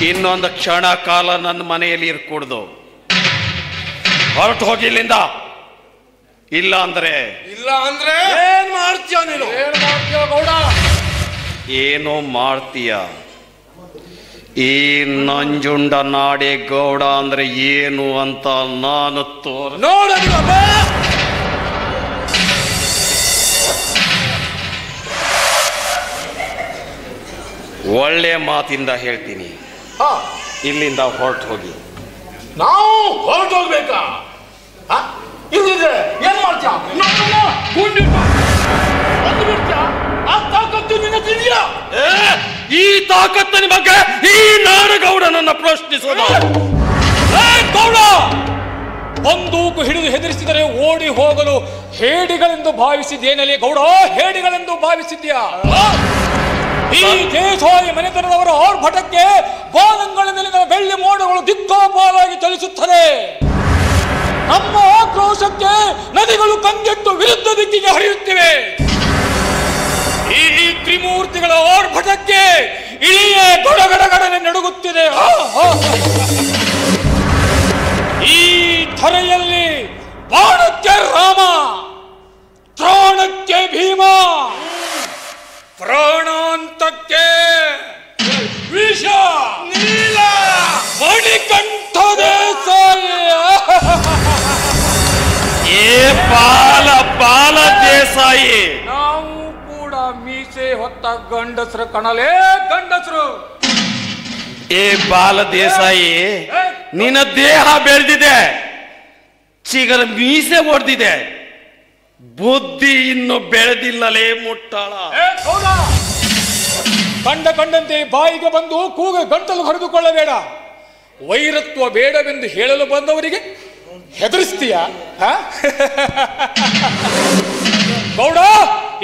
ಇನ್ನೊಂದು ಕ್ಷಣ ಕಾಲ ನನ್ನ ಮನೆಯಲ್ಲಿ ಇರ್ಕೂಡ್ದು. ಹೊರಟು ಹೋಗಿ ಇಲ್ಲಿಂದ. ಇಲ್ಲ ಅಂದ್ರೆ ಏನ್ ಮಾಡ್ತೀಯ ನೀನು? ಗೌಡ ಏನೋ ಮಾಡ್ತೀಯ. ಈ ನಂಜುಂಡ ನಾಡೆ ಗೌಡ ಅಂದ್ರೆ ಏನು ಅಂತ ನಾನು ನೋಡ. ಒಳ್ಳೆ ಮಾತಿಂದ ಹೇಳ್ತೀನಿ, ಇಲ್ಲಿಂದ ಹೊರಟು ಹೋಗಿ. ನಾವು ಹೊರಟು ಹೋಗ್ಬೇಕಾ? ಇಲ್ಲಿದ್ರೆ ಏನ್ ಮಾಡ್ತೀಯ? ಈ ತಾಕತ್ತಿನ ಬಗ್ಗೆ ಈ ನಾಡಗೌಡನನ್ನ ಪ್ರಶ್ನಿಸೋದು. ಗೌಡ, ಬಂದೂಕು ಹಿಡಿದು ಹೆದರಿಸಿದರೆ ಓಡಿ ಹೋಗಲು ಹೇಡಿಗಳೆಂದು ಭಾವಿಸಿದ್ದೇನಲ್ಲಿ ಗೌಡ? ಹೇಡಿಗಳೆಂದು ಭಾವಿಸಿದ್ಯಾ? ಈ ದೇಸಾಯಿ ಮನೆತನದವರ ಆರ್ಭಟಕ್ಕೆ ಬಾನಂಗಳ ಮೇಲಿನ ಬೆಳ್ಳಿ ಮೋಡಗಳು ದಿಕ್ಕಾಪಾಲಾಗಿ ಚಲಿಸುತ್ತದೆ. ನಮ್ಮ ಆಕ್ರೋಶಕ್ಕೆ ನದಿಗಳು ಕಂಗೆಟ್ಟು ವಿರುದ್ಧ ದಿಕ್ಕಿಗೆ ಹರಿಯುತ್ತಿವೆ. ಈ ತ್ರಿಮೂರ್ತಿಗಳ ಆರ್ಭಟಕ್ಕೆ ಇಳಿಯೇ ಗಡಗಡಗಡನೆ ನಡುಗುತ್ತಿದೆ. ಈ ಧರೆಯಲ್ಲಿ ಬಾಣಕ್ಕೆ ರಾಮ, ತ್ರಾಣಕ್ಕೆ ಭೀಮ, ಪ್ರಾಣಾಂತಕ್ಕೆ ವಿಷ, ನೀಲ, ಮಣಿಕಂಠ ದೇಸಾಯಿ. ಏ ಬಾಲ ಬಾಲ ದೇಸಾಯಿ, ನಾವು ಕೂಡ ಮೀಸೆ ಹೊತ್ತ ಗಂಡಸರು ಕಣಲೇ ಗಂಡಸರು. ಏ ಬಾಲ ದೇಸಾಯಿ, ನಿನ್ನ ದೇಹ ಬೆಳೆದಿದೆ, ಚಿಗರ ಮೀಸೆ ಹೊಡೆದಿದೆ, ಬುದ್ಧಿ ಇನ್ನು ಬೆಳೆದಿಲ್ಲಲೇ ಮುಟ್ಟಾಳ. ಕಂಡಂತೆ ಬಾಯಿಗೆ ಬಂದು ಕೂಗ ಗಂಟಲು ಹರಿದುಕೊಳ್ಳಬೇಡ. ವೈರತ್ವ ಬೇಡವೆಂದು ಹೇಳಲು ಬಂದವರಿಗೆ ಹೆದರಿಸ್ತೀಯ? ಗೌಡ,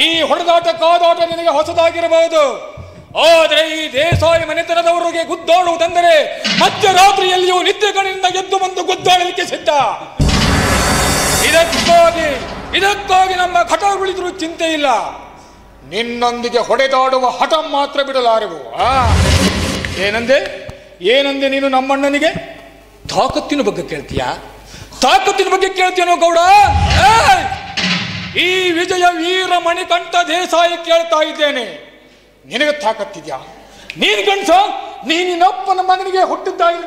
ಈ ಹೊಡೆದಾಟ ಕಾದಾಟ ನಿನಗೆ ಹೊಸದಾಗಿರಬಹುದು. ಆದರೆ ಈ ದೇಸಾಯಿ ಮನೆತನದವರಿಗೆ ಗುದ್ದಾಡುವುದೆಂದರೆ ಮಧ್ಯರಾತ್ರಿಯಲ್ಲಿಯೂ ನಿದ್ದೆಗಳಿಂದ ಎದ್ದು ಬಂದು ಗುದ್ದಾಡಲಿಕ್ಕೆ ಸಿದ್ಧ. ಇದಕ್ಕಾಗಿ ನಮ್ಮ ಘಟ ಉಳಿದರೂ ಚಿಂತೆ ಇಲ್ಲ. ನಿನ್ನೊಂದಿಗೆ ಹೊಡೆದಾಡುವ ಹಠ ಮಾತ್ರ ಬಿಡಲಾರೆವು. ಏನಂದೆ ನೀನು ನಮ್ಮಣ್ಣನಿಗೆ? ತಾಕತ್ತಿನ ಬಗ್ಗೆ ಕೇಳ್ತೀಯ? ತಾಕತ್ತಿನ ಬಗ್ಗೆ ಕೇಳ್ತೀಯನೋ ಗೌಡ? ಈ ವಿಜಯ ವೀರ ಮಣಿಕಂಠ ದೇಸಾಯಿ ಕೇಳ್ತಾ ಇದ್ದೇನೆ. ನಿನಗೆ ತಾಕತ್ತಿದ್ಯಾ? ನೀನ್ ಗಂಡ್ಸ? ನೀನಿನಪ್ಪನ ಮಗನಿಗೆ ಹುಟ್ಟಿದ್ದಾಗಿ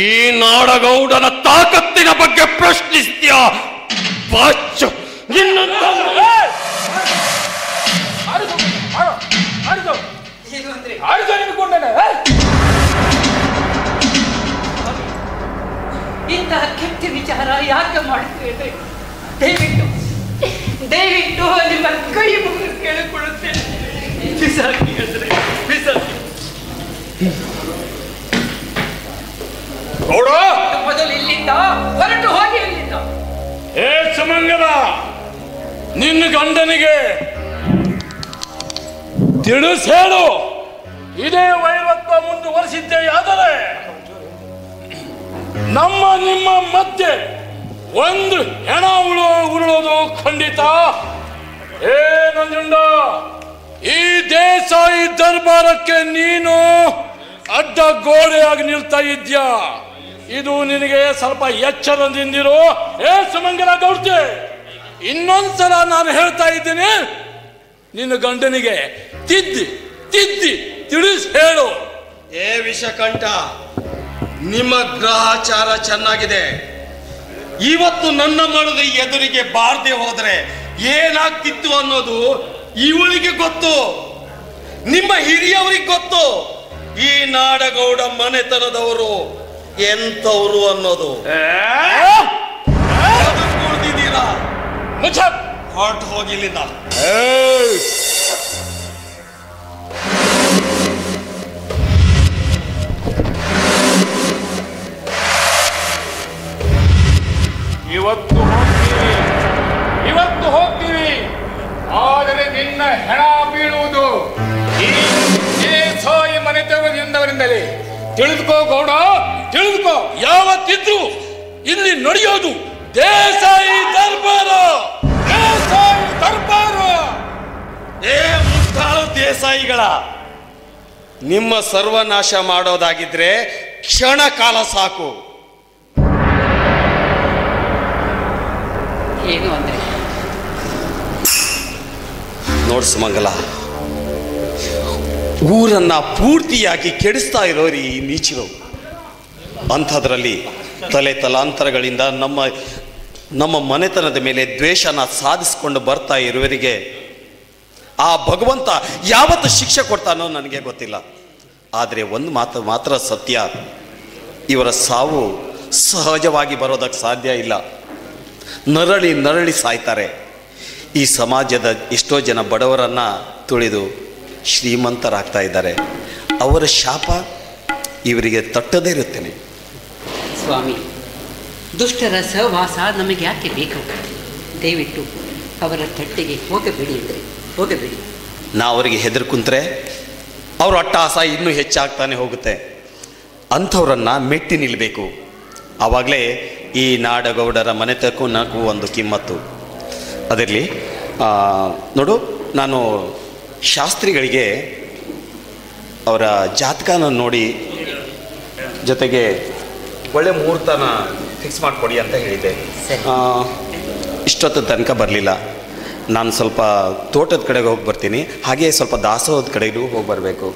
ಈ ನಾಡಗೌಡನ ತಾಕತ್ತಿನ ಬಗ್ಗೆ ಪ್ರಶ್ನಿಸ್ತೀಯ? ಇಂತಹ ಕೆಟ್ಟ ವಿಚಾರ ಯಾಕೆ ಮಾಡುತ್ತೇವೆ? ದಯವಿಟ್ಟು ದಯವಿಟ್ಟು ನಿಮ್ಮ ಕೈ ಮುಗಿದು ಕೇಳಿಕೊಳ್ಳುತ್ತೇನೆ. ಬಿಸಾಕಿ ಅಂದ್ರೆ ಬಿಸಾಕಿ. ಮೊದಲು ಇಲ್ಲಿಂದ ಹೊರಟು ಹೋಗಿ ಇಲ್ಲಿಂದ. ಏ ಸುಮಂಗಲ, ನಿನ್ನ ಗಂಡನಿಗೆ ತಿಳಿಸೇಳು, ಇದೇ ವೈರತ್ವ ಮುಂದುವರಿಸಿದ್ದೇ ಆದರೆ ನಮ್ಮ ನಿಮ್ಮ ಮಧ್ಯೆ ಒಂದು ಹೆಣ ಉರುಳೋದು ಖಂಡಿತ. ಏ ನಂಜುಂಡ, ಈ ದೇಸಾಯಿ ದರ್ಬಾರಕ್ಕೆ ನೀನು ಅಡ್ಡ ಗೋಡೆಯಾಗಿ ನಿಲ್ತಾ ಇದ್ಯಾ. ಇದು ನಿನಗೆ ಸ್ವಲ್ಪ ಎಚ್ಚರದಿಂದಿರು. ಏ ಸುಮಂಗಲ ಗೌಡ್ತೆ, ಇನ್ನೊಂದ್ಸಲ ನಾನು ಹೇಳ್ತಾ ಇದ್ದೀನಿ, ನಿನ್ನ ಗಂಡನಿಗೆ ತಿದ್ದಿ ತಿಳಿಸಿ ಹೇಳು. ಏ ವಿಷಕಂಠ, ನಿಮ್ಮ ಗ್ರಹಚಾರ ಚೆನ್ನಾಗಿದೆ. ಇವತ್ತು ನನ್ನ ಮನದ ಎದುರಿಗೆ ಬಾರದೆ ಹೋದ್ರೆ ಏನಾಗ್ತಿತ್ತು ಅನ್ನೋದು ಇವಳಿಗೆ ಗೊತ್ತು, ನಿಮ್ಮ ಹಿರಿಯವರಿಗೆ ಗೊತ್ತು. ಈ ನಾಡಗೌಡ ಮನೆತನದವರು ಎಂತವರು ಅನ್ನೋದು. ಕುಡ್ದಿದ್ದೀರಾ? ಹೊರಟು ಹೋಗಿಲ್ಲಿಂದ. ಇವತ್ತು ಹೋಗ್ತೀವಿ, ಆದರೆ ನಿನ್ನ ಹೆಣ ಬೀಳುವುದು ಈ ದೇಸಾಯಿ ಮನೆತನದಿಂದವರಿಂದಲೇ. ತಿಳಿದುಕೋ ಗೌಡ, ತಿಳಿದುಕೋ. ಯಾವತ್ತಿದ್ರು ಇಲ್ಲಿ ನಡೆಯೋದು ದೇಸಾಯಿ ದರ್ಬಾರ. ಏ ಮುಟ್ಟಾಳು ದೇಸಾಯಿಗಳ, ನಿಮ್ಮ ಸರ್ವನಾಶ ಮಾಡೋದಾಗಿದ್ರೆ ಕ್ಷಣ ಕಾಲ ಸಾಕು. ಏನು ಅಂದ್ರೆ ನೋಡ್ ಸುಮಂಗಲ, ಊರನ್ನ ಪೂರ್ತಿಯಾಗಿ ಕೆಡಿಸ್ತಾ ಇರೋರು ಈ ನೀಚಿರು. ಅಂಥದ್ರಲ್ಲಿ ತಲೆ ತಲಾಂತರಗಳಿಂದ ನಮ್ಮ ಮನೆತನದ ಮೇಲೆ ದ್ವೇಷನ ಸಾಧಿಸಿಕೊಂಡು ಬರ್ತಾ ಇರುವವರಿಗೆ ಆ ಭಗವಂತ ಯಾವತ್ತು ಶಿಕ್ಷೆ ಕೊಡ್ತಾನೋ ನನಗೆ ಗೊತ್ತಿಲ್ಲ. ಆದರೆ ಒಂದು ಮಾತು ಮಾತ್ರ ಸತ್ಯ, ಇವರ ಸಾವು ಸಹಜವಾಗಿ ಬರೋದಕ್ಕೆ ಸಾಧ್ಯ ಇಲ್ಲ. ನರಳಿ ಸಾಯ್ತಾರೆ. ಈ ಸಮಾಜದ ಎಷ್ಟೋ ಜನ ಬಡವರನ್ನು ತುಳಿದು ಶ್ರೀಮಂತರಾಗ್ತಾ ಇದ್ದಾರೆ. ಅವರ ಶಾಪ ಇವರಿಗೆ ತಟ್ಟದೇ ಇರುತ್ತೇನೆ. ಸ್ವಾಮಿ, ದುಷ್ಟರ ಸಹವಾಸ ನಮಗೆ ಯಾಕೆ ಬೇಕು? ದಯವಿಟ್ಟು ಅವರ ತಟ್ಟೆಗೆ ಹೋಗಬೇಡಿ ಅಂದರೆ ಹೋಗಬೇಡಿ. ನಾವು ಅವರಿಗೆ ಹೆದರ್ ಕುಂತ್ರೆ ಅವ್ರ ಅಟ್ಟಹಾಸ ಇನ್ನೂ ಹೆಚ್ಚಾಗ್ತಾನೆ ಹೋಗುತ್ತೆ. ಅಂಥವ್ರನ್ನು ಮೆಟ್ಟಿ ನಿಲ್ಲಬೇಕು. ಆವಾಗಲೇ ಈ ನಾಡಗೌಡರ ಮನೆತಕ್ಕೂ ನನಗೂ ಒಂದು ಕಿಮ್ಮತ್ತು. ಅದರಲ್ಲಿ ನೋಡು, ನಾನು ಶಾಸ್ತ್ರಿಗಳಿಗೆ ಅವರ ಜಾತಕನ ನೋಡಿ ಜೊತೆಗೆ ಒಳ್ಳೆ ಮುಹೂರ್ತನ ಫಿಕ್ಸ್ ಮಾಡಿಕೊಡಿ ಅಂತ ಹೇಳಿದ್ದೆ. ಇಷ್ಟೊತ್ತು ತನಕ ಬರಲಿಲ್ಲ. ನಾನು ಸ್ವಲ್ಪ ತೋಟದ ಕಡೆಗೆ ಹೋಗಿ ಬರ್ತೀನಿ, ಹಾಗೆ ಸ್ವಲ್ಪ ದಾಸೋಹದ ಕಡೆಗೂ ಹೋಗಿ ಬರಬೇಕು.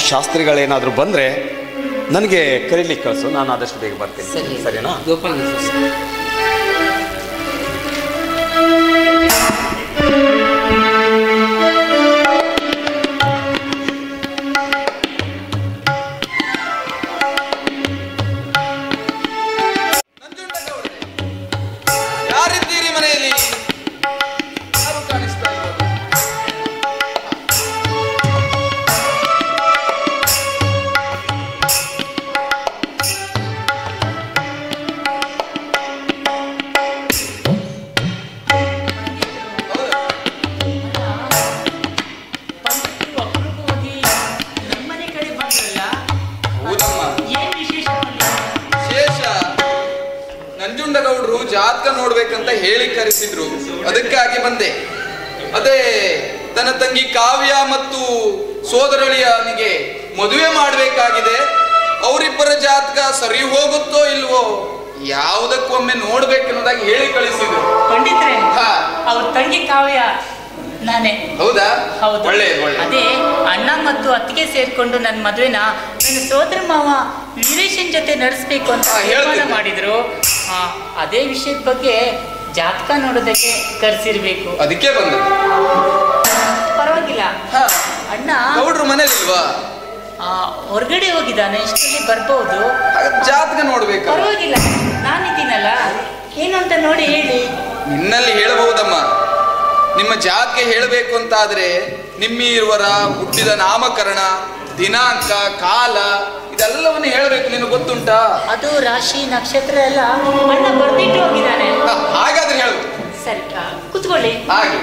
ಶಾಸ್ತ್ರಿಗಳೇನಾದರೂ ಬಂದರೆ ನನಗೆ ಕರೀಲಿಕ್ಕೆ ಕಳಿಸು, ನಾನು ಆದಷ್ಟು ಬೇಗ ಬರ್ತೀನಿ. ಸರಿನಾ? ಗೋಪಾಲ ಯಾರಿದ್ದೀರಿ ಮನೆಯಲ್ಲಿ? ಯಾರು ಕಾಣಿಸ್ತಾ ಇಲ್ಲ? ನಂಜುಂಡಗೌಡರು ಜಾತಕ ನೋಡ್ಬೇಕಂತ ಹೇಳಿ ಕರೆಸಿದ್ರು, ಅದಕ್ಕಾಗಿ ಬಂದೆ. ಅದೇ ತನ್ನ ತಂಗಿ ಕಾವ್ಯ ಮತ್ತು ಸೋದರಳಿಯನಿಗೆ ಮದುವೆ ಮಾಡಬೇಕಾಗಿದೆ. ಅವರಿಬ್ಬರ ಜಾತಕ ಸರಿ ಹೋಗುತ್ತೋ ಇಲ್ವೋ ಯಾವುದಕ್ಕೊಮ್ಮೆ ನೋಡ್ಬೇಕನ್ನೋದಾಗಿ ಹೇಳಿ ಕಳಿಸಿದ್ರು. ಪಂಡಿತ್ರೆ, ಅವ್ರ ತಂಗಿ ಕಾವ್ಯ ನಾನೇ. ಹೌದಾ? ಹೌದು. ಒಳ್ಳೆಯದು. ಅದೇ ಅಣ್ಣ ಮತ್ತು ಅತ್ತಿಗೆ ಸೇರ್ಕೊಂಡು ನನ್ನ ಮದುವೆನ ನನ್ನ ಸೋದರ ಮಾವ ವೀರೇಶನ್ ಜೊತೆ ನಡೆಸಬೇಕು ಅಂತ ತೀರ್ಮಾನ ಮಾಡಿದ್ರು. ಅದೇ ವಿಷಯದ ಬಗ್ಗೆ ಜಾತಕ ನೋಡೋದಕ್ಕೆ ಕರೆಸಿರ್ಬೇಕು. ಅದಕ್ಕೆ ಬಂದ. ಪರವಾಗಿಲ್ಲ. ಅಣ್ಣ ಗೌಡ್ರು ಮನೇಲಿಲ್ವಾ? ಹೊರಗಡೆ ಹೋಗಿದ್ದಾನೆ, ಇಷ್ಟರಲ್ಲಿ ಬರ್ಬಹುದು. ಜಾತಕ ನೋಡ್ಬೇಕು. ಪರವಾಗಿಲ್ಲ, ನಾನಿದ್ದೀನಲ್ಲ, ಏನು ಅಂತ ನೋಡಿ ಹೇಳಿ. ನಿನ್ನಲ್ಲಿ ಹೇಳಬಹುದಮ್ಮ. ನಿಮ್ಮ ಜಾತಕ ಹೇಳಬೇಕು ಅಂತಾದ್ರೆ ನಿಮ್ಮಿರುವರ ಹುಟ್ಟಿದ ನಾಮಕರಣ, ದಿನಾಂಕ, ಕಾಲ ಇದೆಲ್ಲವನ್ನು ಹೇಳಬೇಕು. ನಿನಗೆ ಗೊತ್ತುಂಟಾ? ಅದು ರಾಶಿ ನಕ್ಷತ್ರ ಎಲ್ಲ ಅಣ್ಣ ಬರ್ದಿಟ್ಟು ಹೋಗಿದ್ದಾನೆ. ಹಾಗಾದ್ರೆ ಹೇಳು. ಸರಿ, ಕುತ್ಕೊಳ್ಳಿ. ಹಾಗೆ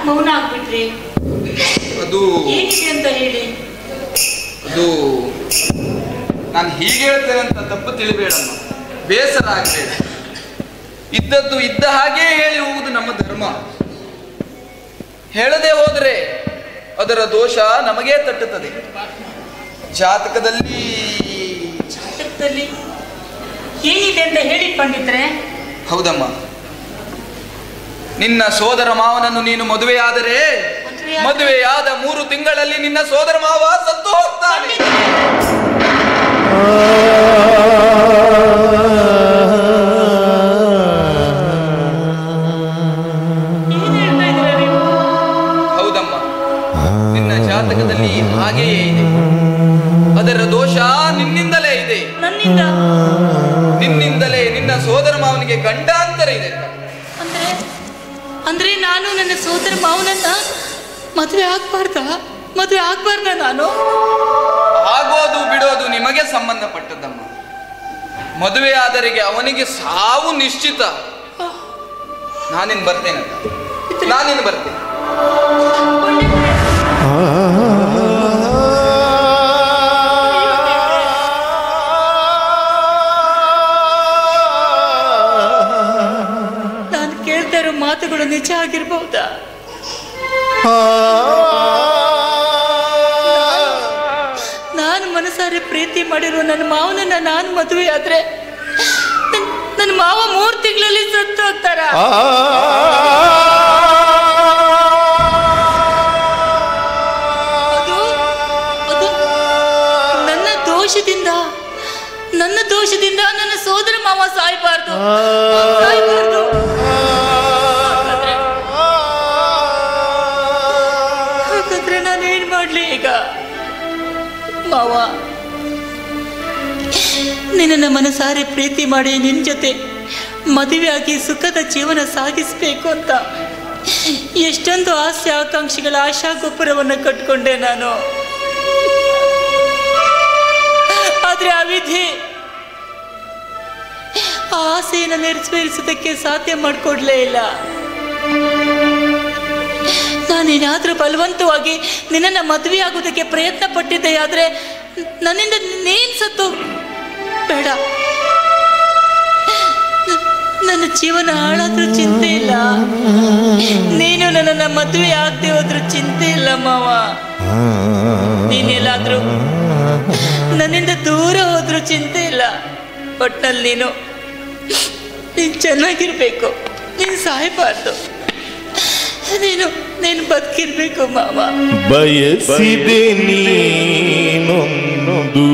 ಮೌನ ಆಗ್ಬಿಟ್ರಿ? ಅದು ಏನಿದೆ ಅಂತ ಹೇಳಿ. ಅದು ನಾನು ಹೀಗೆ ಹೇಳ್ತೇನೆ ಅಂತ ತಪ್ಪು ತಿಳಿಬೇಡಮ್ಮ, ಬೇಸರ ಆಗಬೇಡ. ಇದ್ದದ್ದು ಇದ್ದ ಹಾಗೆ ಹೇಳಿ ಹೋಗುವುದು ನಮ್ಮ ಧರ್ಮ. ಹೇಳದೆ ಹೋದರೆ ಅದರ ದೋಷ ನಮಗೇ ತಟ್ಟುತ್ತದೆ. ಜಾತಕದಲ್ಲಿ ಏನಿದೆ ಅಂತ ಹೇಳಿ ಪಂಡಿತ್ರೆ. ಹೌದಮ್ಮ, ನಿನ್ನ ಸೋದರ ಮಾವನನ್ನು ನೀನು ಮದುವೆಯಾದರೆ ಮದುವೆಯಾದ 3 ತಿಂಗಳಲ್ಲಿ ನಿನ್ನ ಸೋದರ ಮಾವ ಸತ್ತು ಹೋಗ್ತಾನೆ. ಹೌದಮ್ಮ, ನಿನ್ನ ಜಾತಕದಲ್ಲಿ ಹಾಗೆಯೇ ಇದೆ. ಅದರ ದೋಷ ನಿನ್ನಿಂದಲೇ ಇದೆ. ನಿನ್ನಿಂದಲೇ ನಿನ್ನ ಸೋದರ ಮಾವನಿಗೆ ಗಂಡಾಂತರ ಇದೆ. ಅಂದ್ರೆ ನಾನು ನನ್ನ ಸೋದರ ಮಾವನನ್ನ ಮದುವೆ ಆಗ್ಬಾರ್ದ ನಾನು? ಆಗೋದು ಬಿಡೋದು ನಿಮಗೆ ಸಂಬಂಧಪಟ್ಟದ್ದಮ್ಮ. ಮದುವೆಯಾದರಿಗೆ ಅವನಿಗೆ ಸಾವು ನಿಶ್ಚಿತ. ನಾನಿನ್ ಬರ್ತೇನೆ. ನಾನು ಕೇಳ್ತಾ ಇರೋ ಮಾತುಗಳು ನಿಜ ಆಗಿರ್ಬಹುದಾ? ನಾನು ಮನಸಾರೆ ಪ್ರೀತಿ ಮಾಡಿರೋ ನನ್ನ ಮಾವನನ್ನ ನಾನು ಮದುವೆ ಆದ್ರೆ ನನ್ನ ಮಾವ 3 ತಿಂಗಳಲ್ಲಿ ಸತ್ತು ಹೋಗ್ತಾರ? ಅದು ನನ್ನ ದೋಷದಿಂದ ನನ್ನ ಸೋದರ ಮಾವ ಸಾಯ್ಬಾರ್ದು. ಹಾಗಾದ್ರೆ ನಾನೇನ್ ಮಾಡ್ಲಿ ಈಗ? ಮಾವ, ನಿನ್ನ ಮನಸಾರೆ ಪ್ರೀತಿ ಮಾಡಿ ನಿನ್ನ ಜೊತೆ ಮದುವೆಯಾಗಿ ಸುಖದ ಜೀವನ ಸಾಗಿಸ್ಬೇಕು ಅಂತ ಎಷ್ಟೊಂದು ಆಸೆ ಆಕಾಂಕ್ಷಿಗಳ ಆಶಾ ಗೊಬ್ಬರವನ್ನು ಕಟ್ಕೊಂಡೆ ನಾನು. ಆದ್ರೆ ಆ ವಿಧಿ ಆ ಆಸೆಯನ್ನು ನೆರವೇರಿಸೋದಕ್ಕೆ ಸಾಧ್ಯ ಮಾಡಿಕೊಡ್ಲೇ ಇಲ್ಲ. ನಾನೇನಾದ್ರೂ ಬಲವಂತವಾಗಿ ನಿನ್ನನ್ನು ಮದುವೆ ಆಗೋದಕ್ಕೆ ಪ್ರಯತ್ನ ಪಟ್ಟಿದ್ದೆ ಆದ್ರೆ ನನ್ನಿಂದ ನೀನ್ ಸತ್ತು ಬೇಡ. ನನ್ನ ಜೀವನ ಹಾಳಾದ್ರೂ ಚಿಂತೆ ಇಲ್ಲ, ನೀನು ನನ್ನನ್ನು ಮದುವೆ ಆಗದೆ ಹೋದ್ರೂ ಚಿಂತೆ ಇಲ್ಲ ಮಾವ. ನೀನೆಲ್ಲಾದ್ರೂ ನನ್ನಿಂದ ದೂರ ಹೋದ್ರೂ ಚಿಂತೆ ಇಲ್ಲ. ಒಟ್ನಲ್ಲಿ ನೀನು ಚೆನ್ನಾಗಿರ್ಬೇಕು, ನೀನು ಸಾಯಬಾರ್ದು, ನೀನು ಬದುಕಿರ್ಬೇಕು ಮಾವ. ಬಯಸಿದೆ ನೀನೊಂದು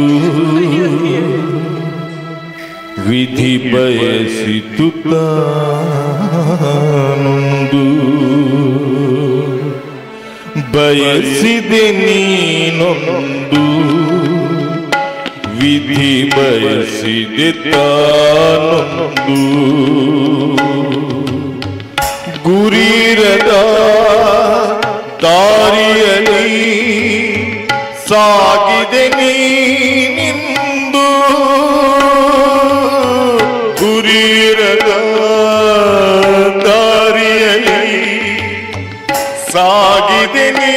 ವಿಧಿ ಬಯಸಿತು ತಾನೊಂದು. ಬಯಸಿದೆ ನೀನೊಂದು ವಿಧಿ ಬಯಸಿದೆ ತಾನೊಂದು. ಗುರಿರದ ದಾರಿಯಲ್ಲಿ ಸಾಗಿದೆ ನೀನಿಂದು. ಗುರಿರದ ದಾರಿಯಲ್ಲಿ ಸಾಗಿದೆ ನೀ